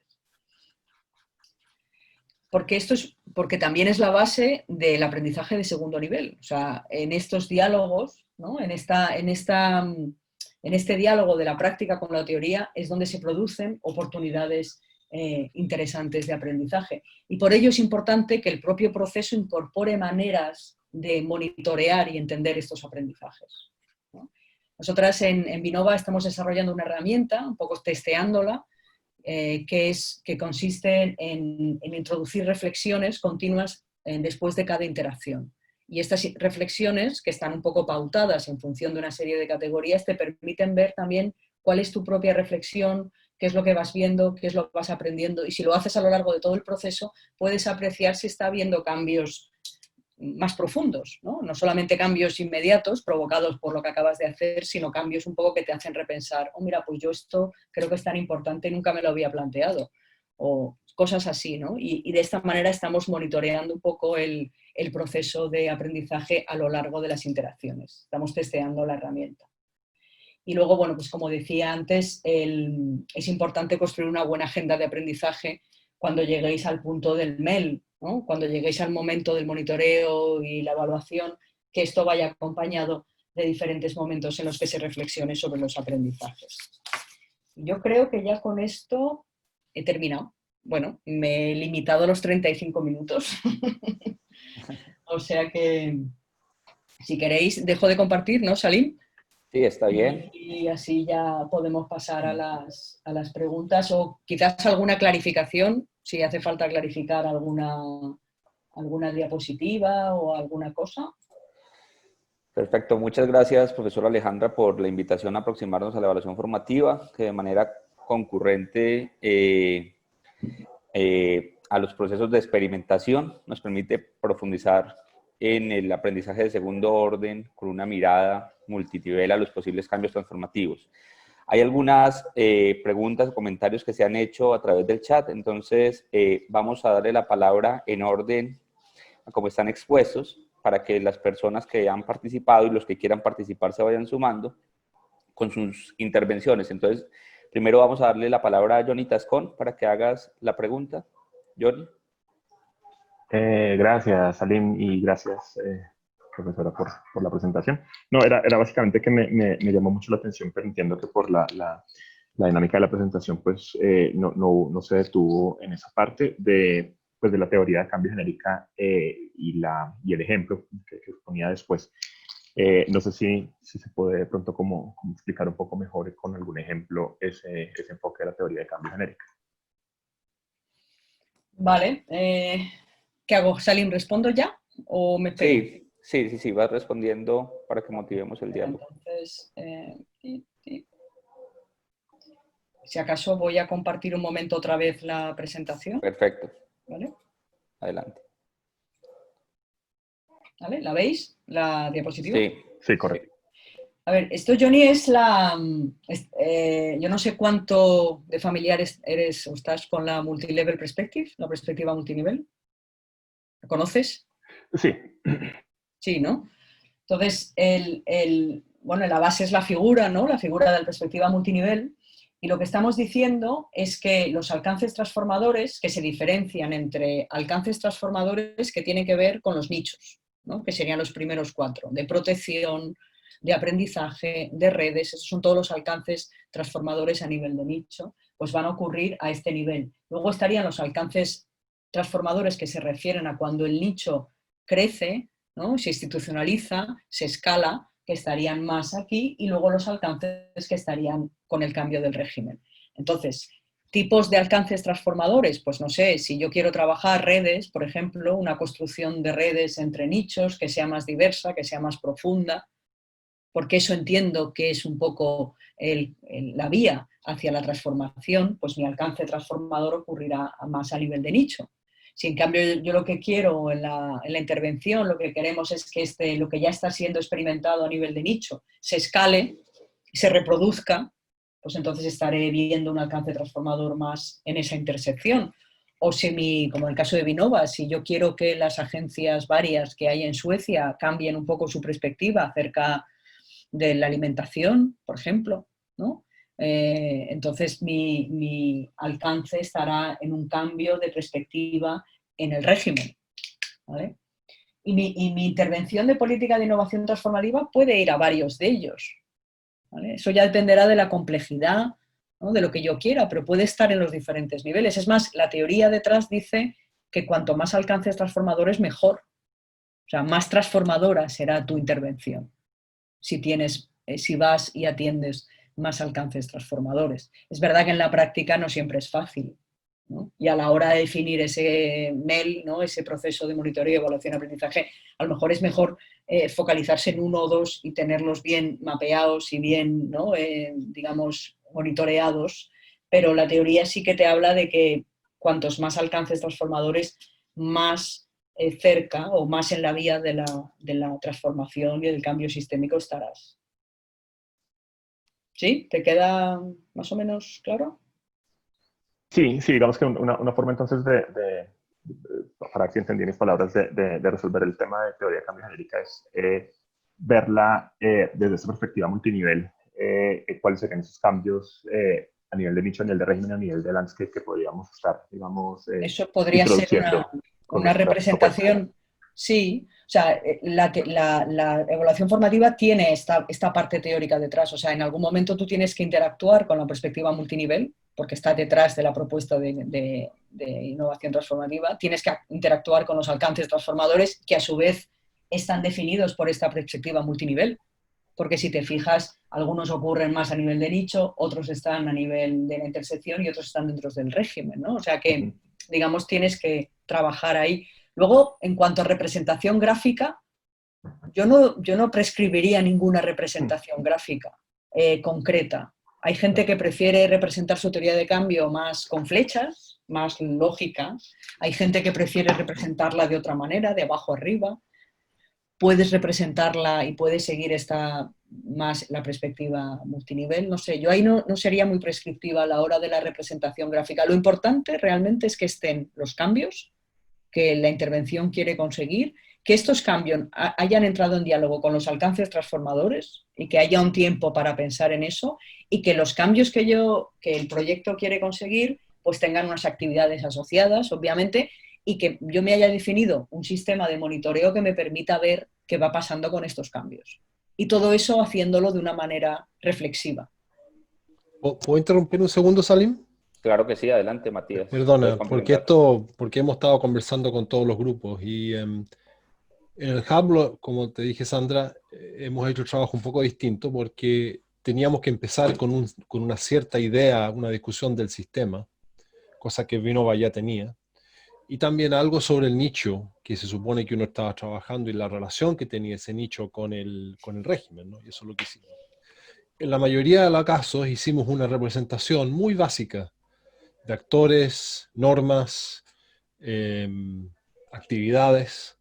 Porque también es la base del aprendizaje de segundo nivel. O sea, en estos diálogos, ¿no? en este diálogo de la práctica con la teoría es donde se producen oportunidades interesantes de aprendizaje. Y por ello es importante que el propio proceso incorpore maneras de monitorear y entender estos aprendizajes, ¿no? Nosotras en Vinova estamos desarrollando una herramienta, un poco testeándola, que consiste en introducir reflexiones continuas después de cada interacción. Y estas reflexiones, que están un poco pautadas en función de una serie de categorías, te permiten ver también cuál es tu propia reflexión, qué es lo que vas viendo, qué es lo que vas aprendiendo. Y si lo haces a lo largo de todo el proceso, puedes apreciar si está habiendo cambios más profundos, ¿no? No solamente cambios inmediatos provocados por lo que acabas de hacer, sino cambios un poco que te hacen repensar, oh, mira, pues yo esto creo que es tan importante y nunca me lo había planteado, o cosas así, ¿no? Y de esta manera estamos monitoreando un poco el proceso de aprendizaje a lo largo de las interacciones. Estamos testeando la herramienta. Y luego, bueno, pues como decía antes, es importante construir una buena agenda de aprendizaje cuando lleguéis al punto del MEL, ¿no? Cuando lleguéis al momento del monitoreo y la evaluación, que esto vaya acompañado de diferentes momentos en los que se reflexione sobre los aprendizajes. Yo creo que ya con esto he terminado. Bueno, me he limitado a los 35 minutos. O sea que, si queréis, dejo de compartir, ¿no, Salim? Sí, está bien. Y así ya podemos pasar a las preguntas o quizás alguna clarificación, si hace falta clarificar alguna diapositiva o alguna cosa. Perfecto. Muchas gracias, profesora Alejandra, por la invitación a aproximarnos a la evaluación formativa, que de manera concurrente a los procesos de experimentación nos permite profundizar en el aprendizaje de segundo orden con una mirada multinivel a los posibles cambios transformativos. Hay algunas preguntas o comentarios que se han hecho a través del chat, entonces vamos a darle la palabra en orden a cómo están expuestos para que las personas que han participado y los que quieran participar se vayan sumando con sus intervenciones. Entonces, primero vamos a darle la palabra a Johnny Tascón para que hagas la pregunta. Johnny. Gracias, Salim, y gracias, profesora, por la presentación. No, era básicamente que me llamó mucho la atención, pero entiendo que por la dinámica de la presentación, pues no se detuvo en esa parte pues, de la teoría de cambio genérica y el ejemplo que ponía después. No sé si se puede de pronto como explicar un poco mejor con algún ejemplo ese enfoque de la teoría de cambio genérica. Vale. ¿Qué hago? ¿Salim, respondo ya o me espero? Sí, vas respondiendo para que motivemos el diálogo. Entonces, si acaso voy a compartir un momento otra vez la presentación. Perfecto. ¿Vale? Adelante. ¿Vale? ¿La veis? ¿La diapositiva? Sí, correcto. A ver, esto, Johnny, es yo no sé cuánto de familiares eres o estás con la Multilevel Perspective, la perspectiva multinivel. ¿La conoces? Sí. Sí, ¿no? Entonces, bueno, la base es la figura, ¿no? La figura de la perspectiva multinivel. Y lo que estamos diciendo es que los alcances transformadores, que se diferencian entre alcances transformadores que tienen que ver con los nichos, ¿no? Que serían los primeros 4, de protección, de aprendizaje, de redes, esos son todos los alcances transformadores a nivel de nicho, pues van a ocurrir a este nivel. Luego estarían los alcances transformadores que se refieren a cuando el nicho crece, ¿no? Se institucionaliza, se escala, que estarían más aquí, y luego los alcances que estarían con el cambio del régimen. Entonces, tipos de alcances transformadores, pues no sé, si yo quiero trabajar redes, por ejemplo, una construcción de redes entre nichos que sea más diversa, que sea más profunda, porque eso entiendo que es un poco la vía hacia la transformación, pues mi alcance transformador ocurrirá más a nivel de nicho. Si en cambio yo lo que quiero en la intervención, lo que queremos es que lo que ya está siendo experimentado a nivel de nicho se escale, se reproduzca, pues entonces estaré viendo un alcance transformador más en esa intersección. O si como en el caso de Vinnova, si yo quiero que las agencias varias que hay en Suecia cambien un poco su perspectiva acerca de la alimentación, por ejemplo, ¿no? Entonces mi alcance estará en un cambio de perspectiva en el régimen, ¿vale? Y mi intervención de política de innovación transformativa puede ir a varios de ellos, ¿vale? Eso ya dependerá de la complejidad, ¿no? De lo que yo quiera, pero puede estar en los diferentes niveles. Es más, la teoría detrás dice que cuanto más alcances transformadores, mejor. O sea, más transformadora será tu intervención si vas y atiendes más alcances transformadores. Es verdad que en la práctica no siempre es fácil, ¿no? Y a la hora de definir ese MEL, ¿no? Ese proceso de monitoreo, evaluación y aprendizaje, a lo mejor es mejor focalizarse en uno o dos y tenerlos bien mapeados y bien, ¿no? Digamos, monitoreados, pero la teoría sí que te habla de que cuantos más alcances transformadores, más cerca o más en la vía de la transformación y del cambio sistémico estarás. ¿Sí? ¿Te queda más o menos claro? Sí, sí, digamos que una forma entonces para que entendí mis palabras, de resolver el tema de teoría de cambio genérica es verla desde esa perspectiva multinivel, cuáles serían esos cambios a nivel de nicho, a nivel de régimen, a nivel de landscape que podríamos estar, digamos, Eso podría ser introduciendo con una nuestras propuestas. representación, sí. O sea, la evaluación formativa tiene esta parte teórica detrás. O sea, en algún momento tú tienes que interactuar con la perspectiva multinivel, porque está detrás de la propuesta de innovación transformativa. Tienes que interactuar con los alcances transformadores que a su vez están definidos por esta perspectiva multinivel. Porque si te fijas, algunos ocurren más a nivel de nicho, otros están a nivel de la intersección y otros están dentro del régimen, ¿no? O sea que, digamos, tienes que trabajar ahí. Luego, en cuanto a representación gráfica, yo no prescribiría ninguna representación gráfica concreta. Hay gente que prefiere representar su teoría de cambio más con flechas, más lógica. Hay gente que prefiere representarla de otra manera, de abajo arriba. Puedes representarla y puedes seguir más la perspectiva multinivel. No sé, yo ahí no sería muy prescriptiva a la hora de la representación gráfica. Lo importante realmente es que estén los cambios que la intervención quiere conseguir, que estos cambios hayan entrado en diálogo con los alcances transformadores y que haya un tiempo para pensar en eso y que los cambios que el proyecto quiere conseguir pues tengan unas actividades asociadas, obviamente, y que yo me haya definido un sistema de monitoreo que me permita ver qué va pasando con estos cambios. Y todo eso haciéndolo de una manera reflexiva. ¿Puedo interrumpir un segundo, Salim? Claro que sí, adelante, Matías. Puedes Perdona, complementar. porque hemos estado conversando con todos los grupos y en el Hub, como te dije, Sandra, hemos hecho un trabajo un poco distinto porque teníamos que empezar con una cierta idea, una discusión del sistema, cosa que Vinova ya tenía, y también algo sobre el nicho que se supone que uno estaba trabajando y la relación que tenía ese nicho con el régimen, ¿no? Y eso es lo que hicimos. En la mayoría de los casos hicimos una representación muy básica de actores, normas, actividades,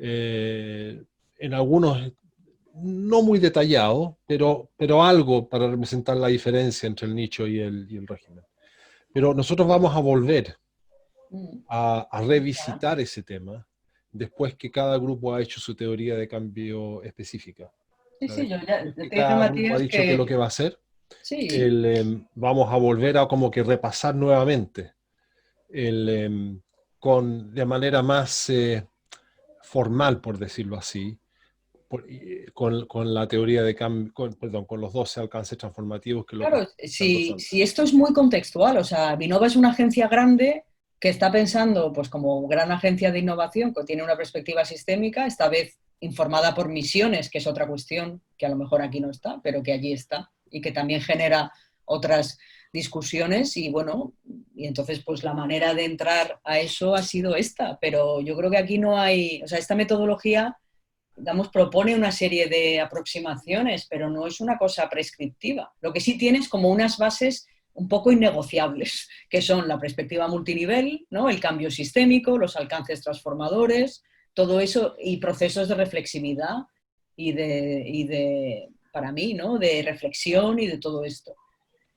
en algunos no muy detallado, pero algo para representar la diferencia entre el nicho y el régimen. Pero nosotros vamos a volver a revisitar ese tema después que cada grupo ha hecho su teoría de cambio específica. Sí, sí, yo ya te dije, Cada grupo ha Matías, dicho qué es lo que va a hacer. Sí. Vamos a volver a como que repasar nuevamente de manera más formal, por decirlo así, con la teoría de cambio, con los 12 alcances transformativos que es lo que Claro, está pensando si esto es muy contextual, o sea, Vinova es una agencia grande que está pensando, pues como gran agencia de innovación, que tiene una perspectiva sistémica, esta vez informada por misiones, que es otra cuestión que a lo mejor aquí no está, pero que allí está y que también genera otras discusiones y bueno, y entonces pues la manera de entrar a eso ha sido esta, pero yo creo que aquí no hay, o sea, esta metodología digamos, propone una serie de aproximaciones, pero no es una cosa prescriptiva. Lo que sí tiene es como unas bases un poco innegociables, que son la perspectiva multinivel, ¿no? El cambio sistémico, los alcances transformadores, todo eso y procesos de reflexividad para mí, ¿no? De reflexión y de todo esto.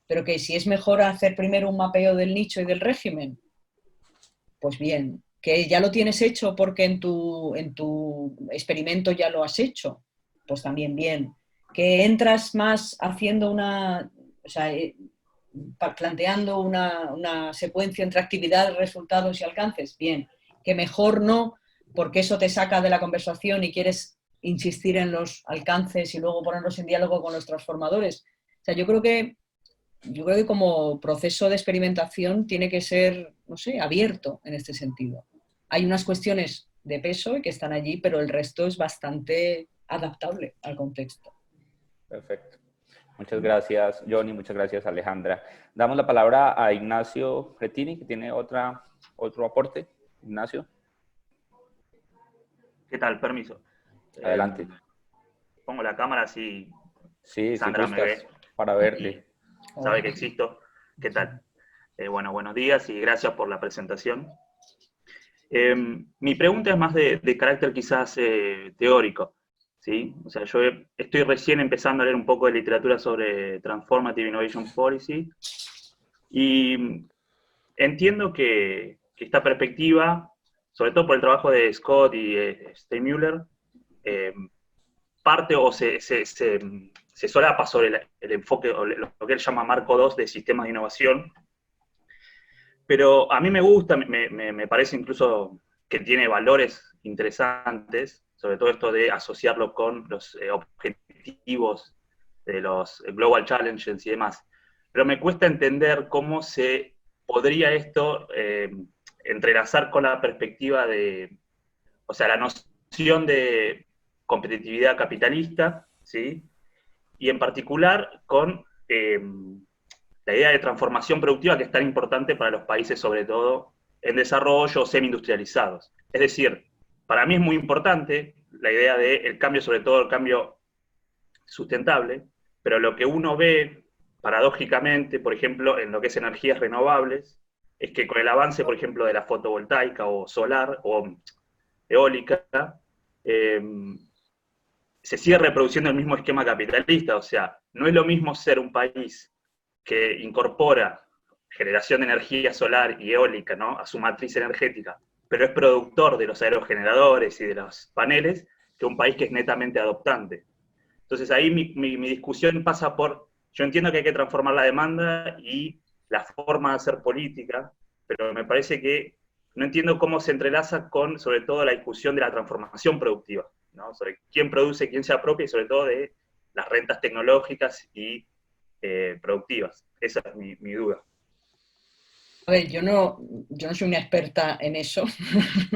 Pero que si es mejor hacer primero un mapeo del nicho y del régimen, pues bien, que ya lo tienes hecho porque en tu experimento ya lo has hecho, pues también bien. Que entras más haciendo o sea, planteando una secuencia entre actividades, resultados y alcances, bien. Que mejor no, porque eso te saca de la conversación y quieres insistir en los alcances y luego ponerlos en diálogo con los transformadores. O sea, yo creo que como proceso de experimentación tiene que ser, no sé, abierto en este sentido. Hay unas cuestiones de peso que están allí, pero el resto es bastante adaptable al contexto. Perfecto. Muchas gracias, Johnny. Muchas gracias, Alejandra. Damos la palabra a Ignacio Retini, que tiene otro aporte. Ignacio. ¿Qué tal? Permiso. Adelante. Pongo la cámara así Sí, Sandra si me gustas, ve para verte. y sabe que existo. ¿Qué tal? Bueno, buenos días y gracias por la presentación. Mi pregunta es más de carácter quizás teórico, ¿sí? O sea, yo estoy recién empezando a leer un poco de literatura sobre Transformative Innovation Policy y entiendo que esta perspectiva, sobre todo por el trabajo de Scott y Steinmüller, parte o se solapa sobre el enfoque, o lo que él llama marco 2 de sistemas de innovación, pero a mí me gusta, me parece incluso que tiene valores interesantes, sobre todo esto de asociarlo con los objetivos de los Global Challenges y demás. Pero me cuesta entender cómo se podría esto entrelazar con la perspectiva de, o sea, la noción de competitividad capitalista, ¿sí? Y en particular con la idea de transformación productiva que es tan importante para los países, sobre todo en desarrollo o semi-industrializados. Es decir, para mí es muy importante la idea del cambio, sobre todo el cambio sustentable, pero lo que uno ve, paradójicamente, por ejemplo, en lo que es energías renovables, es que con el avance, por ejemplo, de la fotovoltaica o solar o eólica, se sigue reproduciendo el mismo esquema capitalista. O sea, no es lo mismo ser un país que incorpora generación de energía solar y eólica, ¿no?, a su matriz energética, pero es productor de los aerogeneradores y de los paneles, que un país que es netamente adoptante. Entonces ahí mi discusión pasa por, yo entiendo que hay que transformar la demanda y la forma de hacer política, pero me parece que no entiendo cómo se entrelaza con, sobre todo, la discusión de la transformación productiva, ¿no?, sobre quién produce, quién se apropia, y sobre todo de las rentas tecnológicas y productivas. Esa es mi duda. A ver, yo no soy una experta en eso.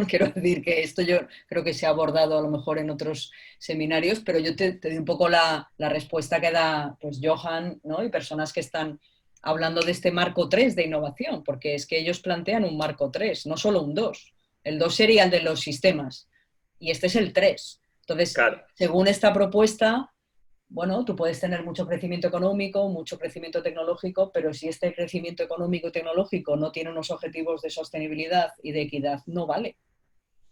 Quiero decir que esto yo creo que se ha abordado a lo mejor en otros seminarios, pero yo te doy un poco la respuesta que da pues Johan, ¿no?, y personas que están hablando de este marco 3 de innovación, porque es que ellos plantean un marco 3, no solo un 2. El 2 sería el de los sistemas, y este es el 3. Entonces, Claro. según esta propuesta, bueno, tú puedes tener mucho crecimiento económico, mucho crecimiento tecnológico, pero si este crecimiento económico y tecnológico no tiene unos objetivos de sostenibilidad y de equidad, no vale.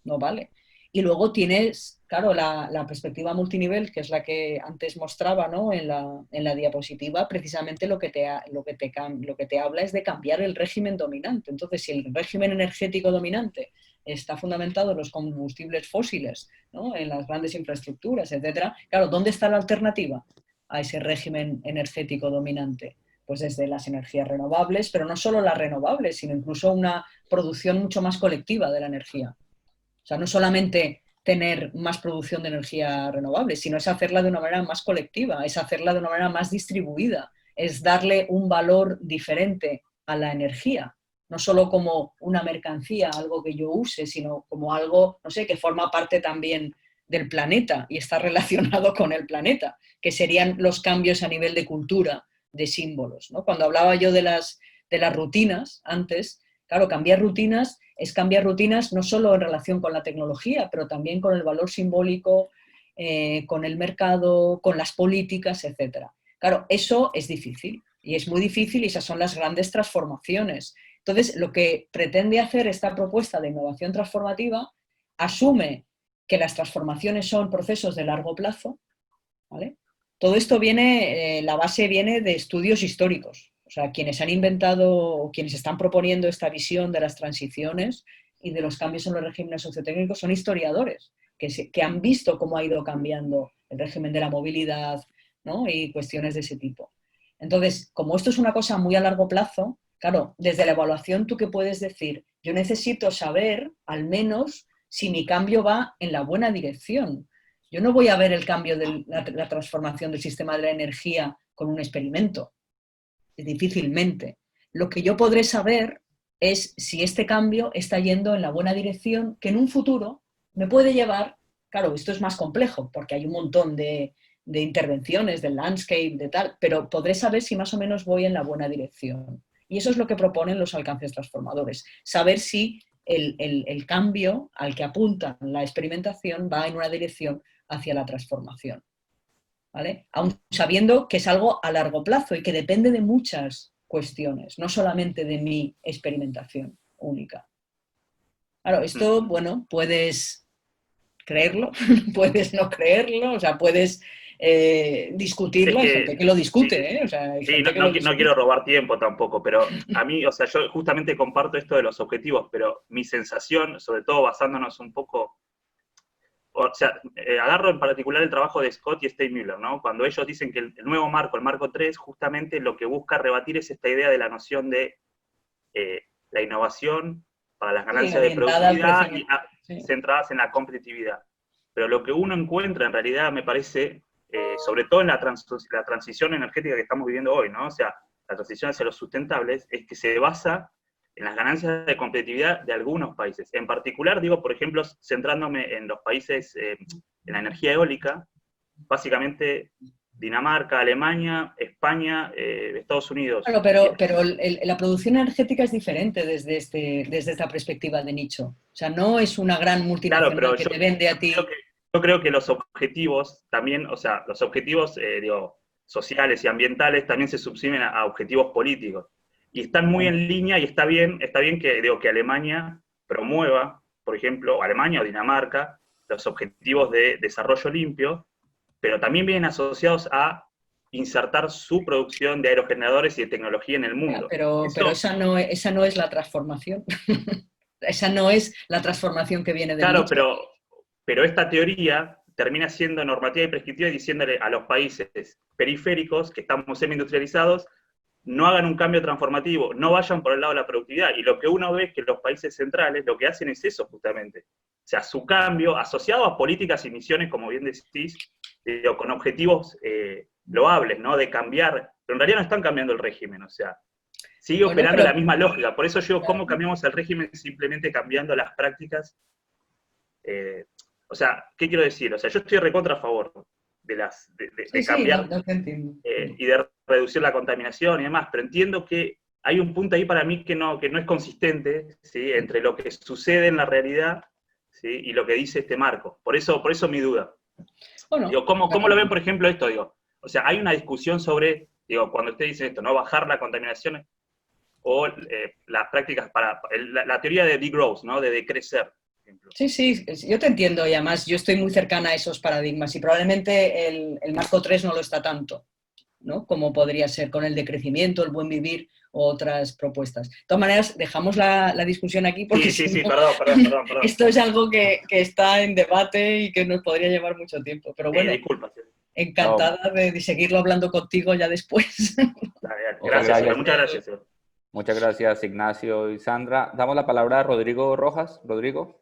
No vale. Y luego tienes, claro, la perspectiva multinivel, que es la que antes mostraba, ¿no?, en la diapositiva, precisamente lo que te habla es de cambiar el régimen dominante. Entonces, si el régimen energético dominante está fundamentado en los combustibles fósiles, ¿no?, en las grandes infraestructuras, etcétera, claro, ¿dónde está la alternativa a ese régimen energético dominante? Pues desde las energías renovables, pero no solo las renovables, sino incluso una producción mucho más colectiva de la energía. O sea, no solamente tener más producción de energía renovable, sino es hacerla de una manera más colectiva, es hacerla de una manera más distribuida, es darle un valor diferente a la energía, no solo como una mercancía, algo que yo use, sino como algo, no sé, que forma parte también del planeta y está relacionado con el planeta, que serían los cambios a nivel de cultura, de símbolos, ¿no? Cuando hablaba yo de las rutinas antes, claro, cambiar rutinas es cambiar rutinas no solo en relación con la tecnología, pero también con el valor simbólico, con el mercado, con las políticas, etc. Claro, eso es difícil, y es muy difícil, y esas son las grandes transformaciones. Entonces, lo que pretende hacer esta propuesta de innovación transformativa asume que las transformaciones son procesos de largo plazo, ¿vale? Todo esto viene, la base viene de estudios históricos. O sea, quienes han inventado o quienes están proponiendo esta visión de las transiciones y de los cambios en los regímenes sociotécnicos son historiadores que han visto cómo ha ido cambiando el régimen de la movilidad, ¿no?, y cuestiones de ese tipo. Entonces, como esto es una cosa muy a largo plazo, claro, desde la evaluación, ¿tú qué puedes decir? Yo necesito saber, al menos, si mi cambio va en la buena dirección. Yo no voy a ver el cambio de la transformación del sistema de la energía con un experimento. Difícilmente. Lo que yo podré saber es si este cambio está yendo en la buena dirección, que en un futuro me puede llevar, claro, esto es más complejo porque hay un montón de intervenciones, del landscape, de tal, pero podré saber si más o menos voy en la buena dirección. Y eso es lo que proponen los alcances transformadores, saber si el cambio al que apunta la experimentación va en una dirección hacia la transformación. ¿Vale? Aun sabiendo que es algo a largo plazo y que depende de muchas cuestiones, no solamente de mi experimentación única. Claro, esto, bueno, puedes creerlo, puedes no creerlo, o sea, puedes discutirlo, hay gente que lo discute, sí, ¿eh? O sea, hay sí, gente que lo discute. no quiero robar tiempo tampoco, pero a mí, o sea, yo justamente comparto esto de los objetivos, pero mi sensación, sobre todo basándonos un poco, o sea, agarro en particular el trabajo de Scott y Steinmüller, ¿no? Cuando ellos dicen que el nuevo marco, el marco 3, justamente lo que busca rebatir es esta idea de la noción de la innovación para las Sí, ganancias de orientada al productividad y crecimiento. Sí. centradas en la competitividad. Pero lo que uno encuentra en realidad, me parece, sobre todo en la transición energética que estamos viviendo hoy, ¿no? O sea, la transición hacia los sustentables, es que se basa en las ganancias de competitividad de algunos países. En particular, digo, por ejemplo, centrándome en los países, en la energía eólica, básicamente Dinamarca, Alemania, España, Estados Unidos. Claro, pero la producción energética es diferente desde esta perspectiva de nicho. O sea, no es una gran Claro, multinacional pero que te vende a ti. yo creo que los objetivos también, o sea, los objetivos digo, sociales y ambientales también se subsumen a objetivos políticos. Y están muy en línea y está bien que, digo, que Alemania promueva, por ejemplo, Alemania o Dinamarca, los objetivos de desarrollo limpio, pero también vienen asociados a insertar su producción de aerogeneradores y de tecnología en el mundo. Pero esa no es la transformación. Esa no es la transformación que viene del Claro, nicho. pero esta teoría termina siendo normativa y prescriptiva y diciéndole a los países periféricos, que estamos semi-industrializados, no hagan un cambio transformativo, no vayan por el lado de la productividad. Y lo que uno ve es que los países centrales lo que hacen es eso justamente. O sea, su cambio, asociado a políticas y misiones, como bien decís, con objetivos loables, ¿no? De cambiar, pero en realidad no están cambiando el régimen, o sea, sigue operando la misma lógica. Por eso yo digo, ¿cómo cambiamos el régimen simplemente cambiando las prácticas? O sea, ¿qué quiero decir? O sea, yo estoy recontra a favor de cambiar y de reducir la contaminación y demás, pero entiendo que hay un punto ahí para mí que no es consistente, ¿sí? Entre lo que sucede en la realidad, ¿sí? Y lo que dice este marco. Por eso mi duda. Bueno, digo, ¿cómo lo ven, por ejemplo, esto? Digo, o sea, hay una discusión sobre, digo, cuando usted dice esto, ¿no? Bajar la contaminación o las prácticas para la teoría de degrowth, ¿no? De decrecer. Sí, yo te entiendo y además yo estoy muy cercana a esos paradigmas y probablemente el marco 3 no lo está tanto, ¿no? Como podría ser con el decrecimiento, el buen vivir o otras propuestas. De todas maneras, dejamos la discusión aquí porque sí, no, perdón. Esto es algo que está en debate y que nos podría llevar mucho tiempo. Pero bueno, disculpa. encantada de seguirlo hablando contigo ya después. Gracias, muchas gracias. Muchas gracias, Ignacio y Sandra. Damos la palabra a Rodrigo Rojas. Rodrigo.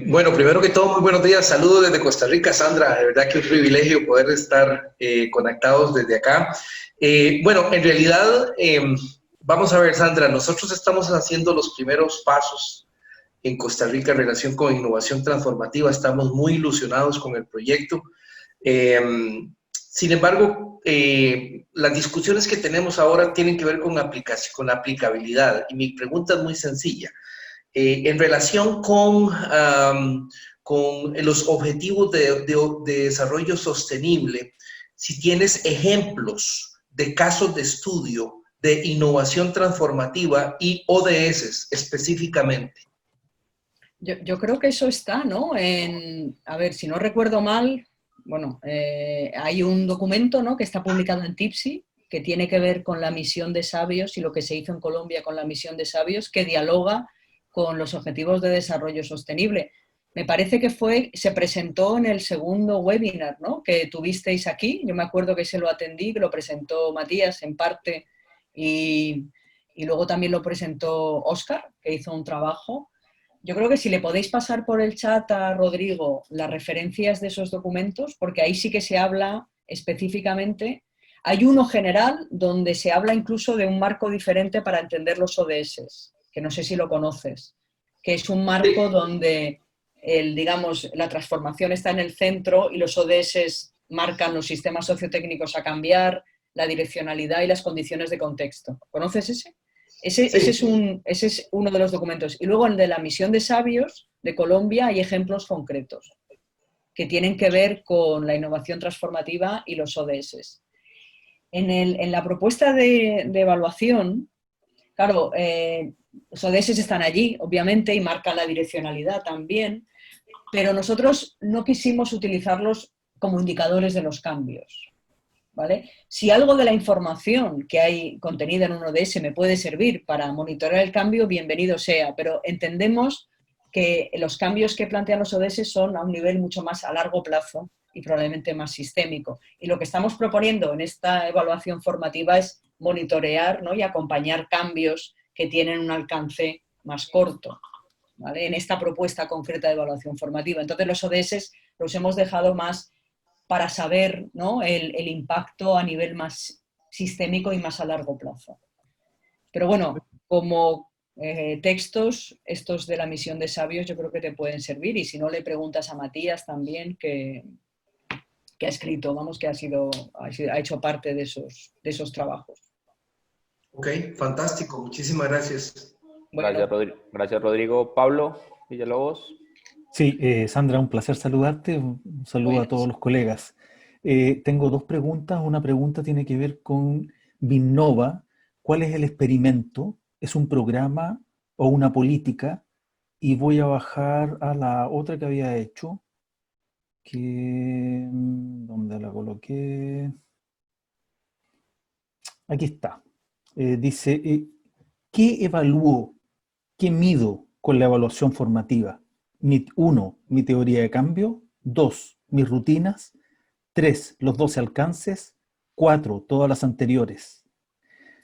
Bueno, primero que todo, muy buenos días. Saludos desde Costa Rica, Sandra. De verdad que un privilegio poder estar conectados desde acá. Bueno, en realidad, vamos a ver, Sandra, nosotros estamos haciendo los primeros pasos en Costa Rica en relación con innovación transformativa. Estamos muy ilusionados con el proyecto. Sin embargo, las discusiones que tenemos ahora tienen que ver con la aplicabilidad. Y mi pregunta es muy sencilla. En relación con los objetivos de desarrollo sostenible, si tienes ejemplos de casos de estudio de innovación transformativa y ODS específicamente. Yo creo que eso está, ¿no? A ver, si no recuerdo mal, bueno, hay un documento, ¿no? Que está publicado en TIPSI, que tiene que ver con la misión de Sabios y lo que se hizo en Colombia con la misión de Sabios, que dialoga con los Objetivos de Desarrollo Sostenible. Me parece que se presentó en el segundo webinar, ¿no? Que tuvisteis aquí. Yo me acuerdo que se lo atendí, que lo presentó Matías en parte y luego también lo presentó Óscar, que hizo un trabajo. Yo creo que si le podéis pasar por el chat a Rodrigo las referencias de esos documentos, porque ahí sí que se habla específicamente. Hay uno general donde se habla incluso de un marco diferente para entender los ODS, que no sé si lo conoces, que es un marco donde digamos, la transformación está en el centro y los ODS marcan los sistemas sociotécnicos a cambiar, la direccionalidad y las condiciones de contexto. ¿Conoces ese? Ese es uno de los documentos. Y luego en el de la misión de Sabios de Colombia hay ejemplos concretos que tienen que ver con la innovación transformativa y los ODS. En la propuesta de evaluación, claro, los ODS están allí, obviamente, y marcan la direccionalidad también, pero nosotros no quisimos utilizarlos como indicadores de los cambios, ¿vale? Si algo de la información que hay contenida en un ODS me puede servir para monitorear el cambio, bienvenido sea, pero entendemos que los cambios que plantean los ODS son a un nivel mucho más a largo plazo y probablemente más sistémico. Y lo que estamos proponiendo en esta evaluación formativa es monitorear, ¿no?, y acompañar cambios que tienen un alcance más corto, ¿vale?, en esta propuesta concreta de evaluación formativa. Entonces los ODS los hemos dejado más para saber, ¿no?, el impacto a nivel más sistémico y más a largo plazo. Pero bueno, como textos, estos de la misión de sabios yo creo que te pueden servir, y si no le preguntas a Matías también, que ha escrito, vamos, que ha hecho parte de esos trabajos. Ok, fantástico, muchísimas gracias. Bueno. Gracias, Rodrigo. Pablo Villalobos. Sí, Sandra, un placer saludarte, un saludo a todos los colegas. Tengo dos preguntas. Una pregunta tiene que ver con Binnova. ¿Cuál es el experimento? ¿Es un programa o una política? Y voy a bajar a la otra que había hecho, ¿dónde la coloqué? Aquí está. Dice, ¿qué evalúo, qué mido con la evaluación formativa? 1, mi teoría de cambio. 2, mis rutinas. 3, los 12 alcances. 4, todas las anteriores.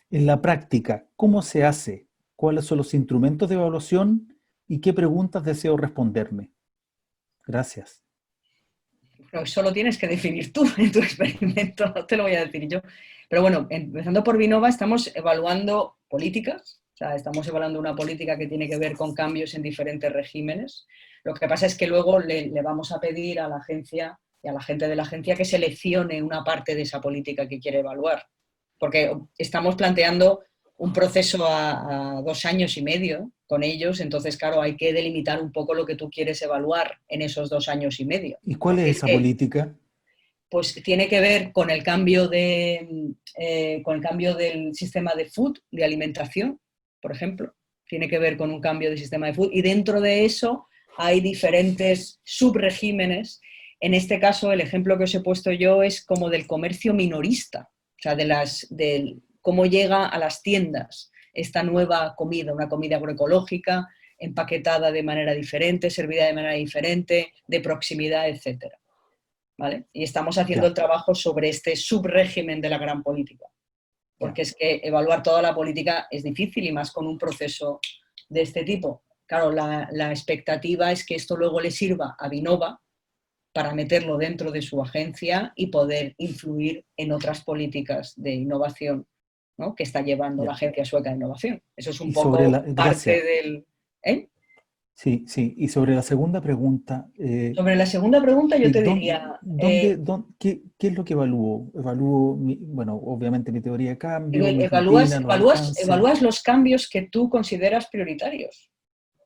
En la práctica, ¿cómo se hace? ¿Cuáles son los instrumentos de evaluación? ¿Y qué preguntas deseo responderme? Gracias. Pero eso lo tienes que definir tú en tu experimento, no te lo voy a decir yo. Pero bueno, empezando por Binnova, estamos evaluando políticas, o sea, estamos evaluando una política que tiene que ver con cambios en diferentes regímenes. Lo que pasa es que luego le vamos a pedir a la agencia y a la gente de la agencia que seleccione una parte de esa política que quiere evaluar, porque estamos planteando un proceso a 2 años y medio con ellos, entonces, claro, hay que delimitar un poco lo que tú quieres evaluar en esos 2 años y medio. ¿Y cuál es esa política? Pues tiene que ver con el cambio del sistema de food, de alimentación, por ejemplo. Tiene que ver con un cambio del sistema de food, y dentro de eso hay diferentes subregímenes. En este caso, el ejemplo que os he puesto yo es como del comercio minorista, o sea, del cómo llega a las tiendas esta nueva comida, una comida agroecológica, empaquetada de manera diferente, servida de manera diferente, de proximidad, etcétera. ¿Vale? Y estamos haciendo el trabajo sobre este subrégimen de la gran política, porque es que evaluar toda la política es difícil, y más con un proceso de este tipo. Claro, la expectativa es que esto luego le sirva a Binnova para meterlo dentro de su agencia y poder influir en otras políticas de innovación, ¿no?, que está llevando la Agencia Sueca de Innovación. Eso es un poco parte del... Sí, sí. Y sobre la segunda pregunta... sobre la segunda pregunta yo te diría... ¿qué es lo que evalúo? Evalúo, bueno, obviamente mi teoría de cambio, evalúas los cambios que tú consideras prioritarios.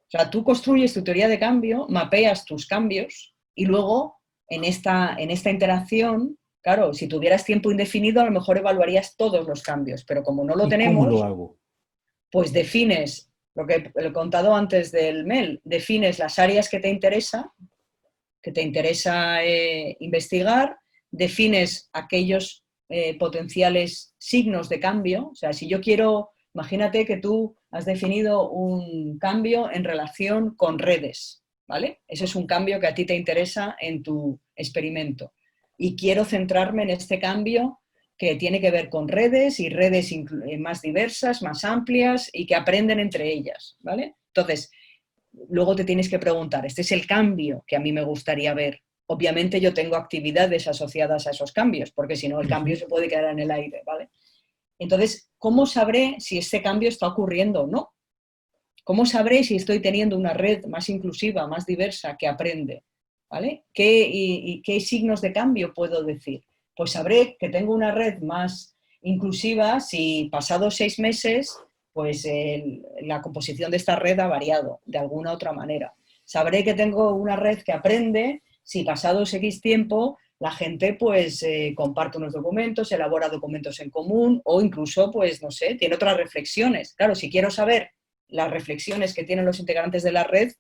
O sea, tú construyes tu teoría de cambio, mapeas tus cambios, y luego en esta interacción, claro, si tuvieras tiempo indefinido a lo mejor evaluarías todos los cambios, pero como no lo tenemos... ¿Cómo lo hago? Pues defines... Lo que he contado antes del MEL, defines las áreas que te interesa investigar, defines aquellos potenciales signos de cambio. O sea, si yo quiero, imagínate que tú has definido un cambio en relación con redes, ¿vale? Ese es un cambio que a ti te interesa en tu experimento. Y quiero centrarme en este cambio que tiene que ver con redes, y redes más diversas, más amplias, y que aprenden entre ellas, ¿vale? Entonces, luego te tienes que preguntar, ¿este es el cambio que a mí me gustaría ver? Obviamente yo tengo actividades asociadas a esos cambios, porque si no el cambio se puede quedar en el aire, ¿vale? Entonces, ¿cómo sabré si este cambio está ocurriendo o no? ¿Cómo sabré si estoy teniendo una red más inclusiva, más diversa, que aprende? ¿Vale? ¿Qué signos de cambio puedo decir? Pues sabré que tengo una red más inclusiva si pasados 6 meses, pues la composición de esta red ha variado de alguna otra manera. Sabré que tengo una red que aprende si pasados X tiempo la gente pues comparte unos documentos, elabora documentos en común o incluso, pues no sé, tiene otras reflexiones. Claro, si quiero saber las reflexiones que tienen los integrantes de la red,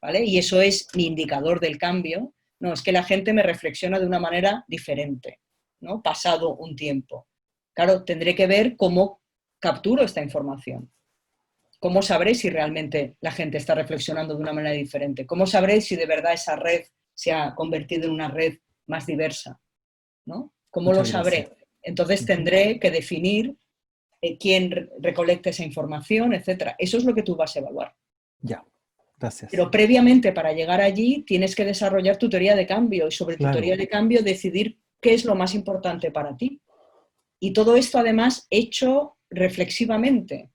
¿vale? Y eso es mi indicador del cambio, no, es que la gente me reflexiona de una manera diferente, ¿no? Pasado un tiempo. Claro, tendré que ver cómo capturo esta información. ¿Cómo sabré si realmente la gente está reflexionando de una manera diferente? ¿Cómo sabré si de verdad esa red se ha convertido en una red más diversa? ¿No? ¿Cómo Muchas lo sabré? gracias. Entonces tendré que definir quién recolecta esa información, etcétera. Eso es lo que tú vas a evaluar. Ya, gracias. Pero previamente, para llegar allí, tienes que desarrollar tu teoría de cambio y sobre tu Claro. teoría de cambio decidir qué es lo más importante para ti. Y todo esto, además, hecho reflexivamente,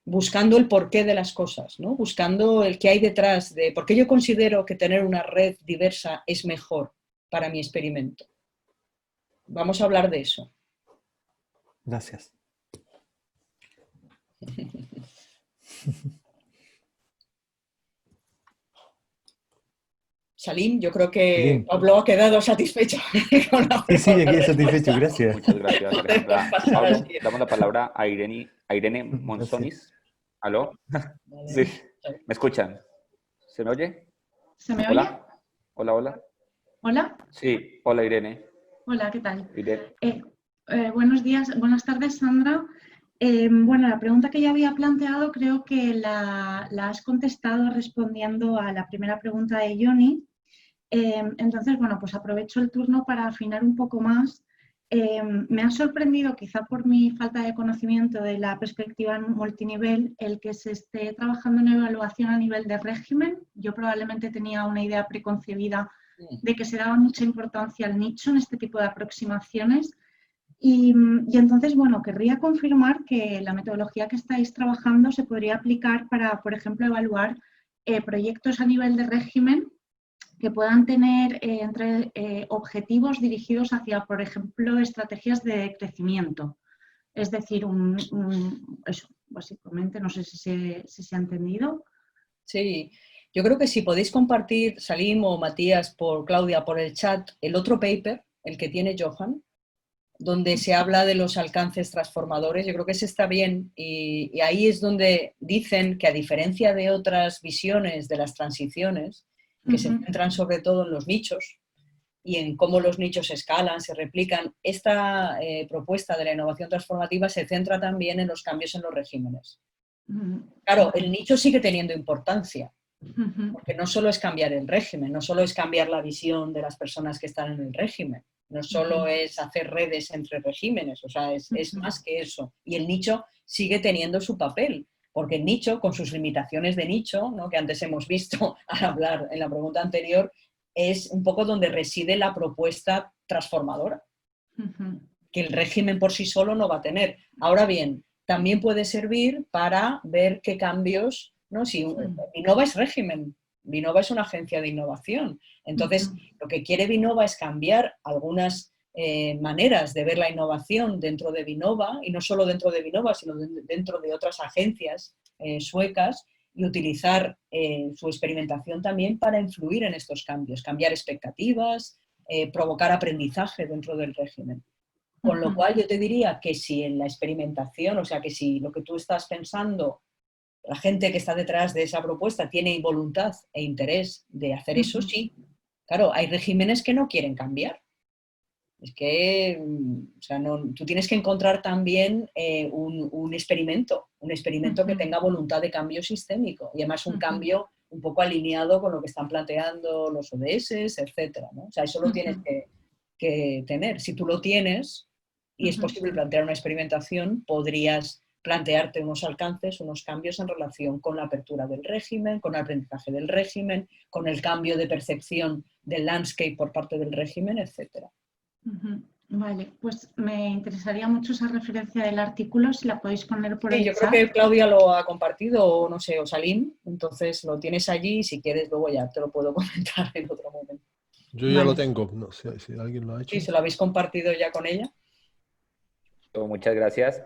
buscando el porqué de las cosas, ¿no? Buscando el que hay detrás de por qué yo considero que tener una red diversa es mejor para mi experimento. Vamos a hablar de eso. Gracias. Salim, yo creo que Salim. Pablo ha quedado satisfecho con la Sí, ya quedé respuesta. satisfecho, gracias. Muchas gracias, Podemos Alejandra. pasar al Pablo, siguiente. damos la palabra a Irene Monzonis. ¿Aló? Vale. Sí, ¿me escuchan? ¿Se me oye? ¿Se me oye? Hola, hola, hola. ¿Hola? Sí, hola Irene. Hola, ¿qué tal? Irene. Buenos días, buenas tardes, Sandra. Bueno, la pregunta que ya había planteado creo que la has contestado respondiendo a la primera pregunta de Johnny. Entonces, bueno, pues aprovecho el turno para afinar un poco más. Me ha sorprendido, quizá por mi falta de conocimiento de la perspectiva multinivel, el que se esté trabajando en evaluación a nivel de régimen. Yo probablemente tenía una idea preconcebida de que se daba mucha importancia al nicho en este tipo de aproximaciones. Y entonces, bueno, querría confirmar que la metodología que estáis trabajando se podría aplicar para, por ejemplo, evaluar proyectos a nivel de régimen que puedan tener objetivos dirigidos hacia, por ejemplo, estrategias de crecimiento. Es decir, eso, básicamente, no sé si se ha entendido. Sí, yo creo que si podéis compartir, Salim o Matías, Claudia, por el chat, el otro paper, el que tiene Johan, donde se habla de los alcances transformadores, yo creo que ese está bien y ahí es donde dicen que a diferencia de otras visiones de las transiciones, que se centran sobre todo en los nichos y en cómo los nichos se escalan, se replican, esta propuesta de la innovación transformativa se centra también en los cambios en los regímenes. Claro, el nicho sigue teniendo importancia, porque no solo es cambiar el régimen, no solo es cambiar la visión de las personas que están en el régimen, no solo es hacer redes entre regímenes, o sea, es más que eso. Y el nicho sigue teniendo su papel, porque el nicho, con sus limitaciones de nicho, ¿no?, que antes hemos visto al hablar en la pregunta anterior, es un poco donde reside la propuesta transformadora, que el régimen por sí solo no va a tener. Ahora bien, también puede servir para ver qué cambios, ¿no? Si Vinova es régimen, Vinova es una agencia de innovación. Entonces, lo que quiere Vinova es cambiar algunas maneras de ver la innovación dentro de Vinova, y no solo dentro de Vinova, sino dentro de otras agencias suecas, y utilizar su experimentación también para influir en estos cambios, cambiar expectativas, provocar aprendizaje dentro del régimen. Con lo cual yo te diría que si en la experimentación, o sea, que si lo que tú estás pensando, la gente que está detrás de esa propuesta tiene voluntad e interés de hacer eso, sí. Claro, hay regímenes que no quieren cambiar. Es que, o sea, tú tienes que encontrar también un experimento que tenga voluntad de cambio sistémico y además un cambio un poco alineado con lo que están planteando los ODS, etcétera, ¿no? O sea, eso lo tienes que tener. Si tú lo tienes y es posible plantear una experimentación, podrías plantearte unos alcances, unos cambios en relación con la apertura del régimen, con el aprendizaje del régimen, con el cambio de percepción del landscape por parte del régimen, etcétera. Vale, pues me interesaría mucho esa referencia del artículo, si la podéis poner por el yo chat. creo que Claudia lo ha compartido, o no sé, o Salim, entonces lo tienes allí y si quieres luego ya te lo puedo comentar en otro momento. Yo ya lo tengo, no sé si alguien lo ha hecho. Sí, ¿se lo habéis compartido ya con ella? Muchas gracias.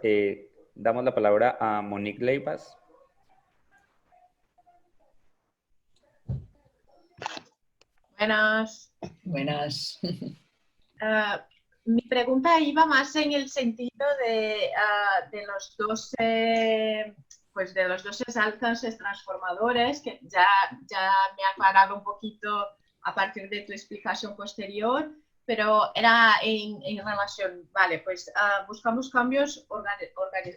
Damos la palabra a Monique Leivas. Buenas. Buenas. Mi pregunta iba más en el sentido de los 12, pues de los 12 alcances transformadores, que ya me ha aclarado un poquito a partir de tu explicación posterior, pero era en relación, vale, pues buscamos cambios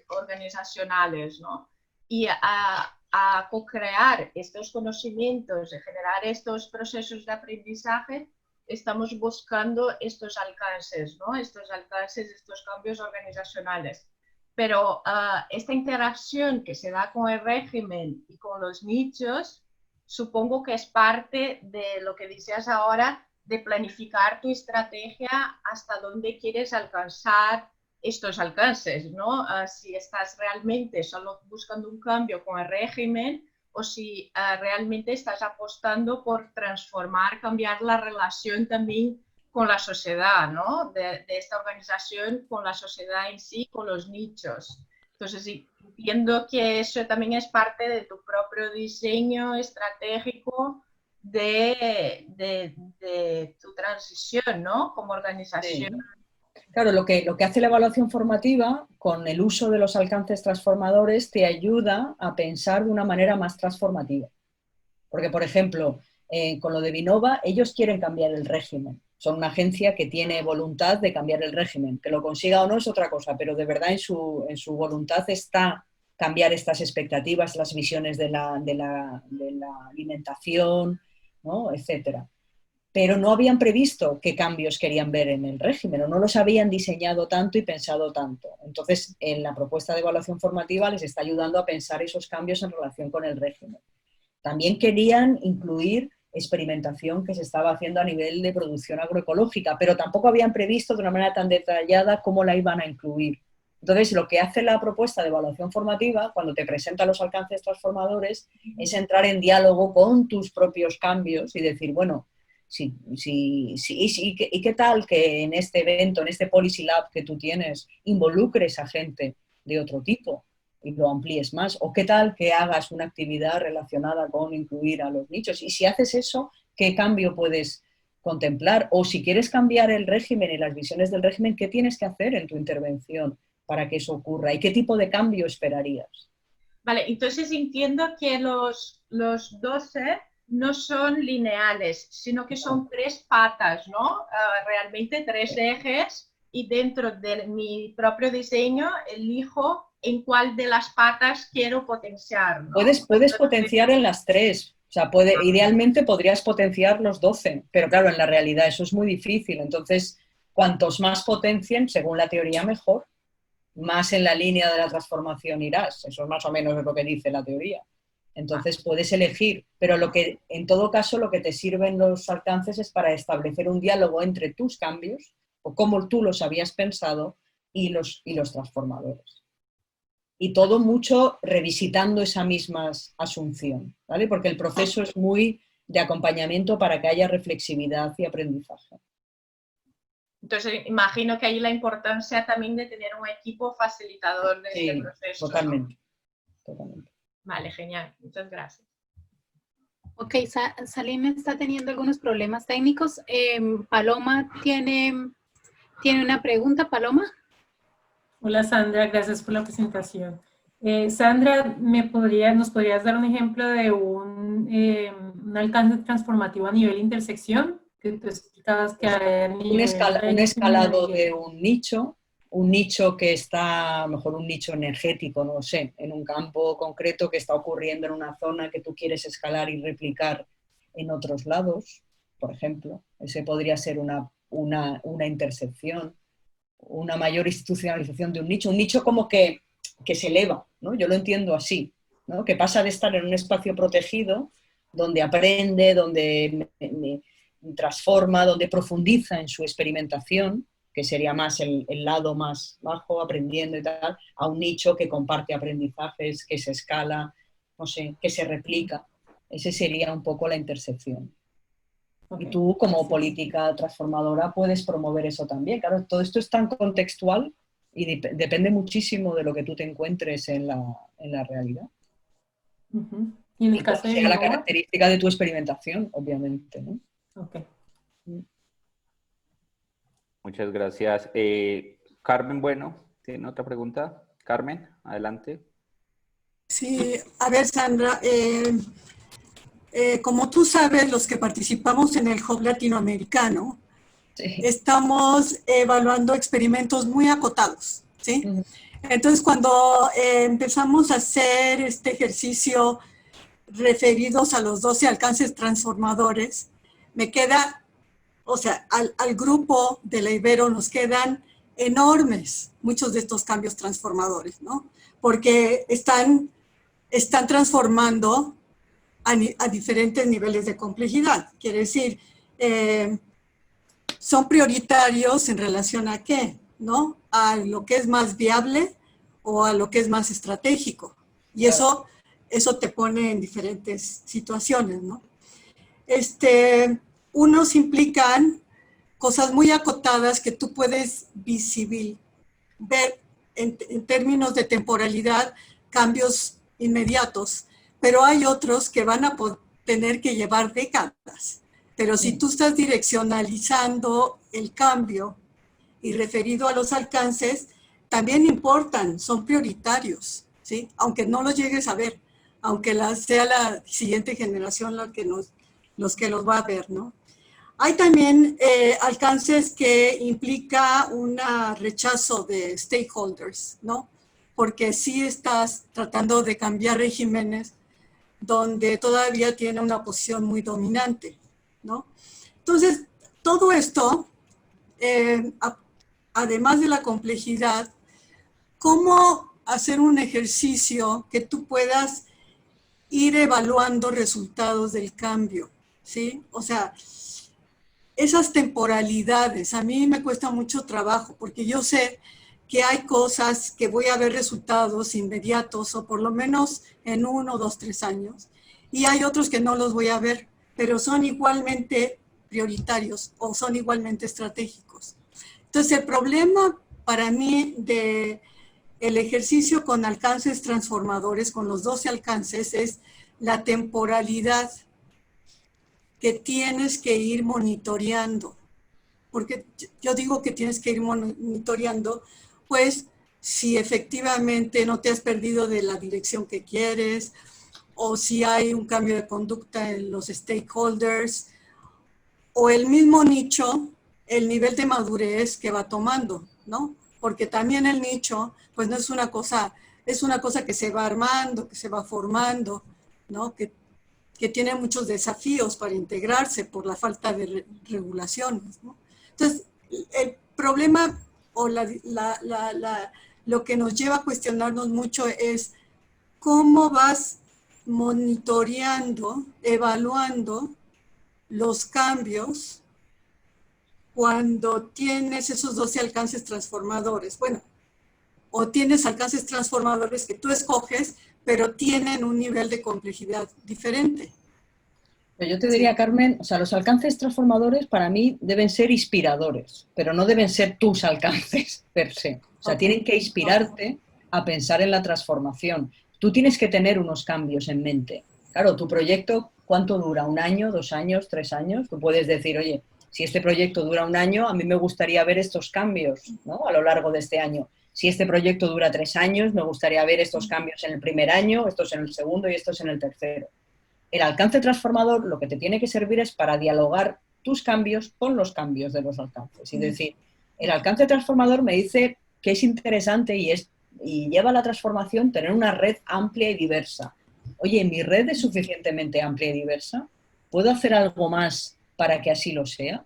organizacionales, ¿no? Y a co-crear estos conocimientos, de generar estos procesos de aprendizaje, estamos buscando estos alcances, ¿no? Estos alcances, estos cambios organizacionales. Pero esta interacción que se da con el régimen y con los nichos, supongo que es parte de lo que decías ahora, de planificar tu estrategia hasta dónde quieres alcanzar estos alcances, ¿no? Si estás realmente solo buscando un cambio con el régimen o si realmente estás apostando por transformar, cambiar la relación también con la sociedad, ¿no? De esta organización con la sociedad en sí, con los nichos. Entonces, entiendo que eso también es parte de tu propio diseño estratégico de tu transición, ¿no? Como organización. Sí. Claro, lo que hace la evaluación formativa, con el uso de los alcances transformadores, te ayuda a pensar de una manera más transformativa. Porque, por ejemplo, con lo de Vinova, ellos quieren cambiar el régimen. Son una agencia que tiene voluntad de cambiar el régimen. Que lo consiga o no es otra cosa, pero de verdad en su voluntad está cambiar estas expectativas, las visiones de la alimentación, ¿no? Etcétera. Pero no habían previsto qué cambios querían ver en el régimen, o no los habían diseñado tanto y pensado tanto. Entonces, en la propuesta de evaluación formativa les está ayudando a pensar esos cambios en relación con el régimen. También querían incluir experimentación que se estaba haciendo a nivel de producción agroecológica, pero tampoco habían previsto de una manera tan detallada cómo la iban a incluir. Entonces, lo que hace la propuesta de evaluación formativa, cuando te presenta los alcances transformadores, es entrar en diálogo con tus propios cambios y decir, bueno, sí, ¿y qué tal que en este evento, en este Policy Lab que tú tienes, involucres a gente de otro tipo y lo amplíes más? ¿O qué tal que hagas una actividad relacionada con incluir a los nichos? Y si haces eso, ¿qué cambio puedes contemplar? O si quieres cambiar el régimen y las visiones del régimen, ¿qué tienes que hacer en tu intervención para que eso ocurra? ¿Y qué tipo de cambio esperarías? Vale, entonces entiendo que los 12 no son lineales, sino que son 3 patas, ¿no? Realmente 3 ejes, y dentro de mi propio diseño elijo en cuál de las patas quiero potenciar, ¿no? Puedes potenciar en las 3. O sea, idealmente podrías potenciar los 12, pero claro, en la realidad eso es muy difícil. Entonces, cuantos más potencien, según la teoría, mejor. Más en la línea de la transformación irás. Eso es más o menos lo que dice la teoría. Entonces puedes elegir, pero en todo caso lo que te sirven los alcances es para establecer un diálogo entre tus cambios, o cómo tú los habías pensado, y los transformadores. Y todo mucho revisitando esa misma asunción, ¿vale? Porque el proceso es muy de acompañamiento para que haya reflexividad y aprendizaje. Entonces, imagino que hay la importancia también de tener un equipo facilitador de este proceso. Totalmente, ¿no? Totalmente. Vale, genial. Muchas gracias. Ok, Salim está teniendo algunos problemas técnicos. Paloma tiene una pregunta. Paloma. Hola Sandra, gracias por la presentación. Sandra, ¿nos podrías dar un ejemplo de un alcance transformativo a nivel intersección? Que tú explicabas que un escalado de un nicho que está, mejor un nicho energético, no sé, en un campo concreto que está ocurriendo en una zona que tú quieres escalar y replicar en otros lados, por ejemplo. Ese podría ser una intersección, una mayor institucionalización de un nicho como que se eleva, ¿no? Yo lo entiendo así, ¿no? Que pasa de estar en un espacio protegido, donde aprende, donde transforma, donde profundiza en su experimentación, que sería más el lado más bajo, aprendiendo y tal, a un nicho que comparte aprendizajes, que se escala, no sé, que se replica. Ese sería un poco la intersección. Okay. Y tú, como política transformadora, puedes promover eso también. Claro, todo esto es tan contextual y depende muchísimo de lo que tú te encuentres en la realidad. Uh-huh. ¿Y en el caso de sea la característica de tu experimentación, obviamente, ¿no? Okay. Muchas gracias. Carmen, bueno, ¿tiene otra pregunta? Carmen, adelante. Sí, a ver, Sandra, como tú sabes, los que participamos en el Hub Latinoamericano, estamos evaluando experimentos muy acotados, ¿sí? Entonces, cuando empezamos a hacer este ejercicio referidos a los 12 alcances transformadores, me queda, o sea, al grupo de la Ibero nos quedan enormes muchos de estos cambios transformadores, ¿no? Porque están transformando a diferentes niveles de complejidad. Quiere decir, son prioritarios en relación a qué, ¿no? A lo que es más viable o a lo que es más estratégico. Y eso te pone en diferentes situaciones, ¿no? Unos implican cosas muy acotadas que tú puedes ver en términos de temporalidad, cambios inmediatos, pero hay otros que van a tener que llevar décadas. Pero si tú estás direccionalizando el cambio y referido a los alcances, también importan, son prioritarios, ¿sí? Aunque no los llegues a ver, aunque sea la siguiente generación los que los va a ver, ¿no? Hay también alcances que implica un rechazo de stakeholders, ¿no? Porque sí estás tratando de cambiar regímenes donde todavía tiene una posición muy dominante, ¿no? Entonces, todo esto, además de la complejidad, ¿cómo hacer un ejercicio que tú puedas ir evaluando resultados del cambio? ¿Sí? O sea, esas temporalidades, a mí me cuesta mucho trabajo, porque yo sé que hay cosas que voy a ver resultados inmediatos, o por lo menos en 1, 2, 3 años, y hay otros que no los voy a ver, pero son igualmente prioritarios o son igualmente estratégicos. Entonces, el problema para mí de el ejercicio con alcances transformadores, con los 12 alcances, es la temporalidad que tienes que ir monitoreando. Porque yo digo que tienes que ir monitoreando, pues si efectivamente no te has perdido de la dirección que quieres, o si hay un cambio de conducta en los stakeholders, o el mismo nicho, el nivel de madurez que va tomando, ¿no? Porque también el nicho, pues no es una cosa, es una cosa que se va armando, que se va formando, ¿no? Que tiene muchos desafíos para integrarse por la falta de regulaciones, ¿no? Entonces, el problema o lo que nos lleva a cuestionarnos mucho es cómo vas monitoreando, evaluando los cambios cuando tienes esos 12 alcances transformadores. Bueno, o tienes alcances transformadores que tú escoges, pero tienen un nivel de complejidad diferente. Yo te diría, Carmen, o sea, los alcances transformadores para mí deben ser inspiradores, pero no deben ser tus alcances per se. O sea, tienen que inspirarte a pensar en la transformación. Tú tienes que tener unos cambios en mente. Claro, tu proyecto, ¿cuánto dura? ¿1 año, 2 años, 3 años? Tú puedes decir, oye, si este proyecto dura 1 año, a mí me gustaría ver estos cambios, ¿no? A lo largo de este año. Si este proyecto dura 3 años, me gustaría ver estos cambios en el primer año, estos en el segundo y estos en el tercero. El alcance transformador lo que te tiene que servir es para dialogar tus cambios con los cambios de los alcances. Es decir, el alcance transformador me dice que es interesante y lleva a la transformación tener una red amplia y diversa. Oye, ¿mi red es suficientemente amplia y diversa? ¿Puedo hacer algo más para que así lo sea?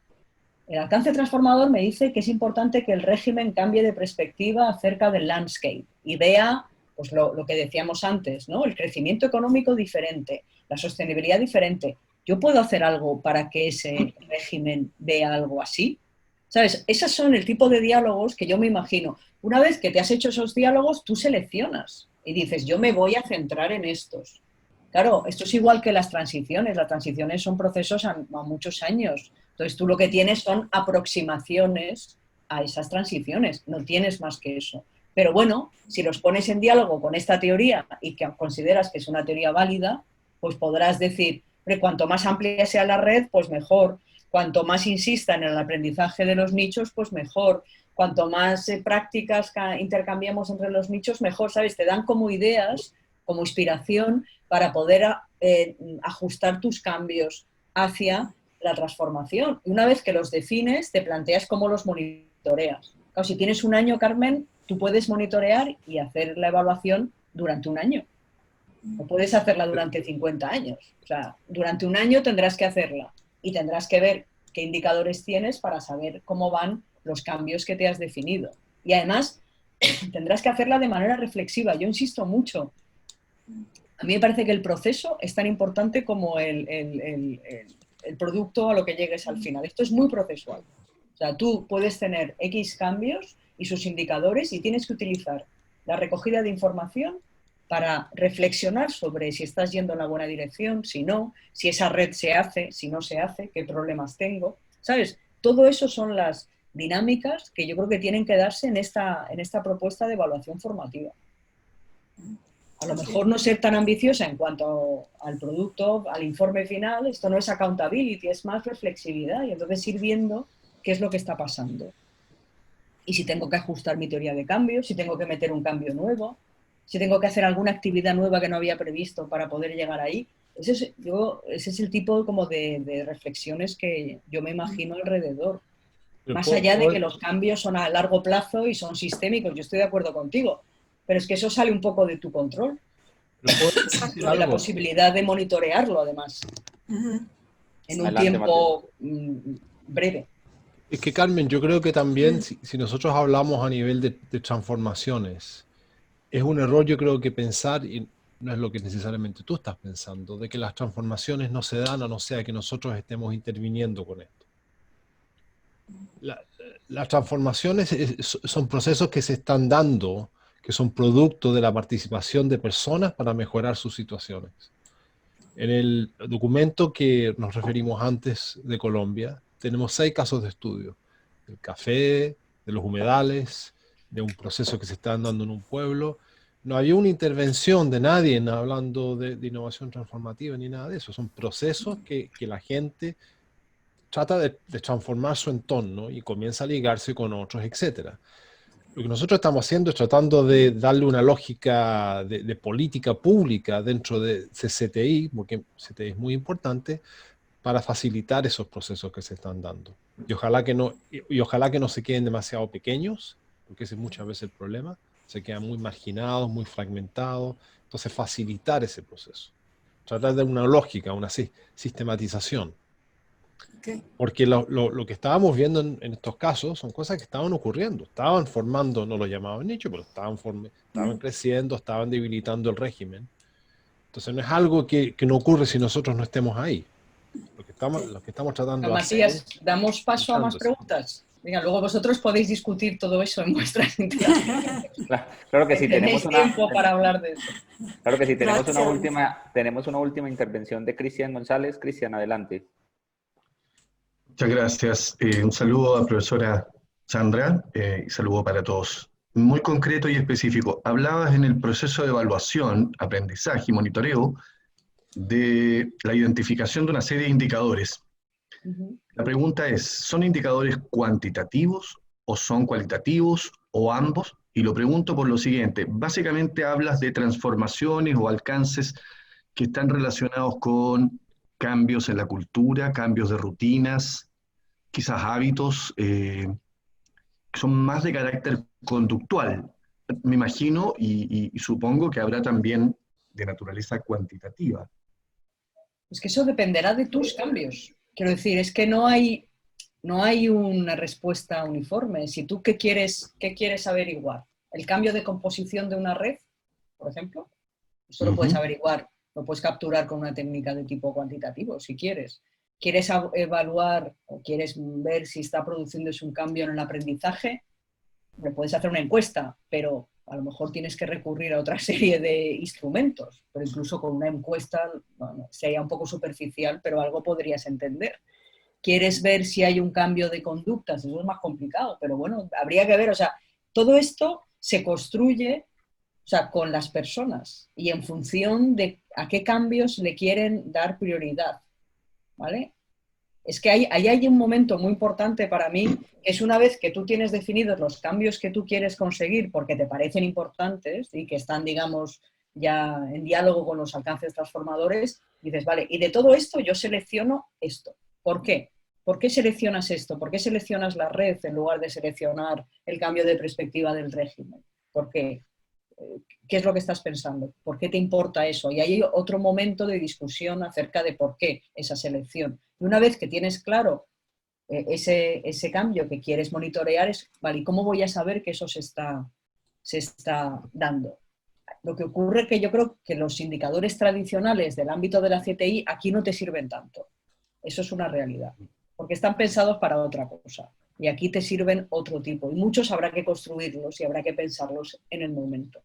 El alcance transformador me dice que es importante que el régimen cambie de perspectiva acerca del landscape y vea pues lo que decíamos antes, ¿no? El crecimiento económico diferente, la sostenibilidad diferente. ¿Yo puedo hacer algo para que ese régimen vea algo así? ¿Sabes? Esos son el tipo de diálogos que yo me imagino. Una vez que te has hecho esos diálogos, tú seleccionas y dices, yo me voy a centrar en estos. Claro, esto es igual que las transiciones. Las transiciones son procesos a muchos años. Entonces, tú lo que tienes son aproximaciones a esas transiciones. No tienes más que eso. Pero bueno, si los pones en diálogo con esta teoría y que consideras que es una teoría válida, pues podrás decir, cuanto más amplia sea la red, pues mejor. cuanto más insistan en el aprendizaje de los nichos, pues mejor. Cuanto más prácticas intercambiamos entre los nichos, mejor, ¿sabes? Te dan como ideas, como inspiración para poder ajustar tus cambios hacia la transformación. Y una vez que los defines, te planteas cómo los monitoreas. Claro, si tienes un año, Carmen, tú puedes monitorear y hacer la evaluación durante un año. O puedes hacerla durante 50 años. O sea, durante un año tendrás que hacerla y tendrás que ver qué indicadores tienes para saber cómo van los cambios que te has definido. Y además, tendrás que hacerla de manera reflexiva. Yo insisto mucho. A mí me parece que el proceso es tan importante como el producto a lo que llegues al final. Esto es muy procesual. O sea, tú puedes tener X cambios y sus indicadores y tienes que utilizar la recogida de información para reflexionar sobre si estás yendo en la buena dirección, si no, si esa red se hace, si no se hace, qué problemas tengo. ¿Sabes? Todo eso son las dinámicas que yo creo que tienen que darse en esta propuesta de evaluación formativa. A lo mejor no ser tan ambiciosa en cuanto al producto, al informe final, esto no es accountability, es más reflexividad y entonces ir viendo qué es lo que está pasando. Y si tengo que ajustar mi teoría de cambio, si tengo que meter un cambio nuevo, si tengo que hacer alguna actividad nueva que no había previsto para poder llegar ahí. Ese es el tipo como de reflexiones que yo me imagino alrededor. Más allá de que los cambios son a largo plazo y son sistémicos, yo estoy de acuerdo contigo, pero es que eso sale un poco de tu control. De la posibilidad de monitorearlo, además, en un tiempo breve. Es que, Carmen, yo creo que también, si nosotros hablamos a nivel de transformaciones, es un error, yo creo, que pensar, y no es lo que necesariamente tú estás pensando, de que las transformaciones no se dan a no ser que nosotros estemos interviniendo con esto. Las transformaciones son procesos que se están dando, que son producto de la participación de personas para mejorar sus situaciones. En el documento que nos referimos antes de Colombia, tenemos 6 casos de estudio: del café, de los humedales, de un proceso que se está dando en un pueblo. No había una intervención de nadie hablando de innovación transformativa ni nada de eso. Son procesos que la gente trata de transformar su entorno y comienza a ligarse con otros, etc. Lo que nosotros estamos haciendo es tratando de darle una lógica de política pública dentro de CTI, porque CTI es muy importante, para facilitar esos procesos que se están dando. Y ojalá que no se queden demasiado pequeños, porque ese es muchas veces el problema. Se quedan muy marginados, muy fragmentados. Entonces, facilitar ese proceso. Tratar de una lógica, una sistematización. Okay. Porque lo que estábamos viendo en estos casos son cosas que estaban ocurriendo. Estaban formando, no lo llamaban nicho, pero estaban creciendo, estaban debilitando el régimen. Entonces, no es algo que no ocurre si nosotros no estemos ahí. Lo que estamos tratando de hacer. Matías, damos paso a más preguntas. Venga, luego vosotros podéis discutir todo eso en vuestras intervenciones. Claro que sí, tenemos tiempo para hablar de eso. Claro que sí, tenemos una última intervención de Cristian González. Cristian, adelante. Muchas gracias. Un saludo a la profesora Sandra y saludo para todos. Muy concreto y específico. Hablabas en el proceso de evaluación, aprendizaje y monitoreo de la identificación de una serie de indicadores. La pregunta es, ¿son indicadores cuantitativos o son cualitativos o ambos? Y lo pregunto por lo siguiente, básicamente hablas de transformaciones o alcances que están relacionados con cambios en la cultura, cambios de rutinas, quizás hábitos que son más de carácter conductual. Me imagino y supongo que habrá también de naturaleza cuantitativa. Es que eso dependerá de tus cambios. Quiero decir, es que no hay una respuesta uniforme. Si tú ¿qué quieres averiguar? ¿El cambio de composición de una red, por ejemplo? Eso lo puedes averiguar, lo puedes capturar con una técnica de tipo cuantitativo, si quieres. ¿Quieres evaluar o quieres ver si está produciéndose un cambio en el aprendizaje? Le puedes hacer una encuesta, pero a lo mejor tienes que recurrir a otra serie de instrumentos, pero incluso con una encuesta, bueno, sería un poco superficial, pero algo podrías entender. ¿Quieres ver si hay un cambio de conductas? Eso es más complicado, pero bueno, habría que ver, o sea, todo esto se construye, o sea, con las personas y en función de a qué cambios le quieren dar prioridad, ¿vale? Es que ahí hay un momento muy importante para mí, que es una vez que tú tienes definidos los cambios que tú quieres conseguir porque te parecen importantes y que están, digamos, ya en diálogo con los alcances transformadores, dices, vale, y de todo esto yo selecciono esto. ¿Por qué? ¿Por qué seleccionas esto? ¿Por qué seleccionas la red en lugar de seleccionar el cambio de perspectiva del régimen? ¿Por qué? ¿Qué es lo que estás pensando? ¿Por qué te importa eso? Y hay otro momento de discusión acerca de por qué esa selección. Y una vez que tienes claro ese cambio que quieres monitorear, es, vale, ¿y cómo voy a saber que eso se está dando? Lo que ocurre es que yo creo que los indicadores tradicionales del ámbito de la CTI aquí no te sirven tanto. Eso es una realidad, porque están pensados para otra cosa. Y aquí te sirven otro tipo. Y muchos habrá que construirlos y habrá que pensarlos en el momento.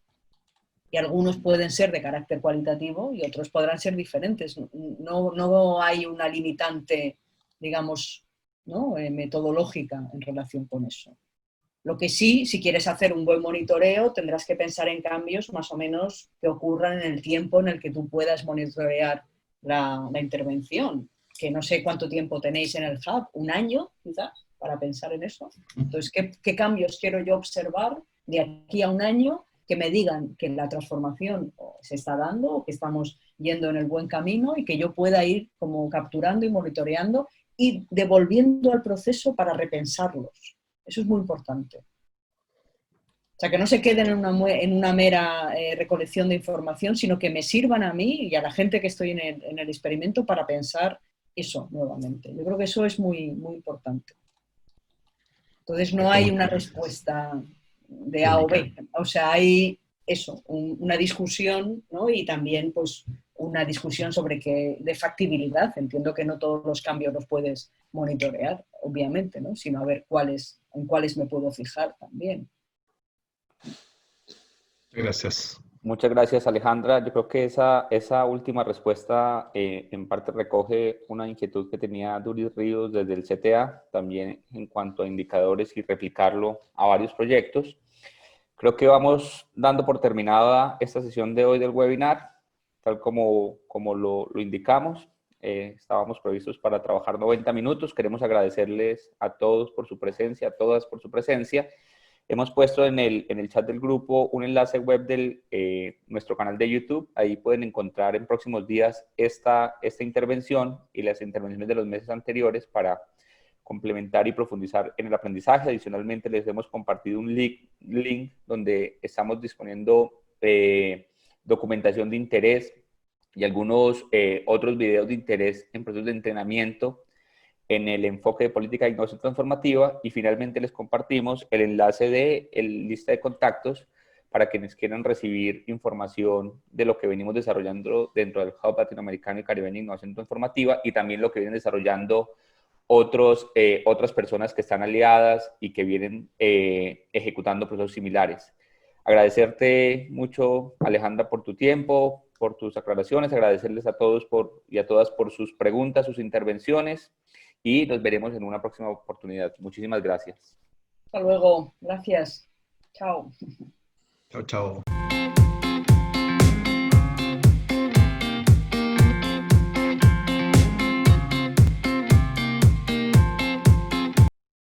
Y algunos pueden ser de carácter cualitativo y otros podrán ser diferentes. No hay una limitante, digamos, ¿no? Metodológica en relación con eso. Lo que sí, si quieres hacer un buen monitoreo, tendrás que pensar en cambios más o menos que ocurran en el tiempo en el que tú puedas monitorear la intervención. Que no sé cuánto tiempo tenéis en el Hub, un año quizás, para pensar en eso. Entonces, ¿qué cambios quiero yo observar de aquí a un año que me digan que la transformación se está dando o que estamos yendo en el buen camino y que yo pueda ir como capturando y monitoreando y devolviendo al proceso para repensarlos? Eso es muy importante. O sea, que no se queden en una mera recolección de información, sino que me sirvan a mí y a la gente que estoy en el experimento para pensar eso nuevamente. Yo creo que eso es muy, muy importante. Entonces no hay una respuesta de A o B. O sea, hay eso, una discusión, ¿no? Y también pues una discusión sobre de factibilidad. Entiendo que no todos los cambios los puedes monitorear, obviamente, ¿no? Sino a ver en cuáles me puedo fijar también. Gracias. Muchas gracias, Alejandra. Yo creo que esa última respuesta en parte recoge una inquietud que tenía Duris Ríos desde el CTA, también en cuanto a indicadores y replicarlo a varios proyectos. Creo que vamos dando por terminada esta sesión de hoy del webinar, tal como lo indicamos. Estábamos previstos para trabajar 90 minutos. Queremos agradecerles a todos por su presencia, a todas por su presencia. Hemos puesto en el chat del grupo un enlace web de nuestro canal de YouTube. Ahí pueden encontrar en próximos días esta intervención y las intervenciones de los meses anteriores para complementar y profundizar en el aprendizaje. Adicionalmente, les hemos compartido un link donde estamos disponiendo documentación de interés y algunos otros videos de interés en procesos de entrenamiento en el enfoque de política de innovación transformativa, y finalmente les compartimos el enlace de la lista de contactos para quienes quieran recibir información de lo que venimos desarrollando dentro del Hub Latinoamericano y Caribeño de Innovación Transformativa, y también lo que vienen desarrollando otras personas que están aliadas y que vienen ejecutando procesos similares. Agradecerte mucho, Alejandra, por tu tiempo, por tus aclaraciones, agradecerles a todos y a todas por sus preguntas, sus intervenciones, y nos veremos en una próxima oportunidad. Muchísimas gracias. Hasta luego. Gracias. Chao. Chao, chao.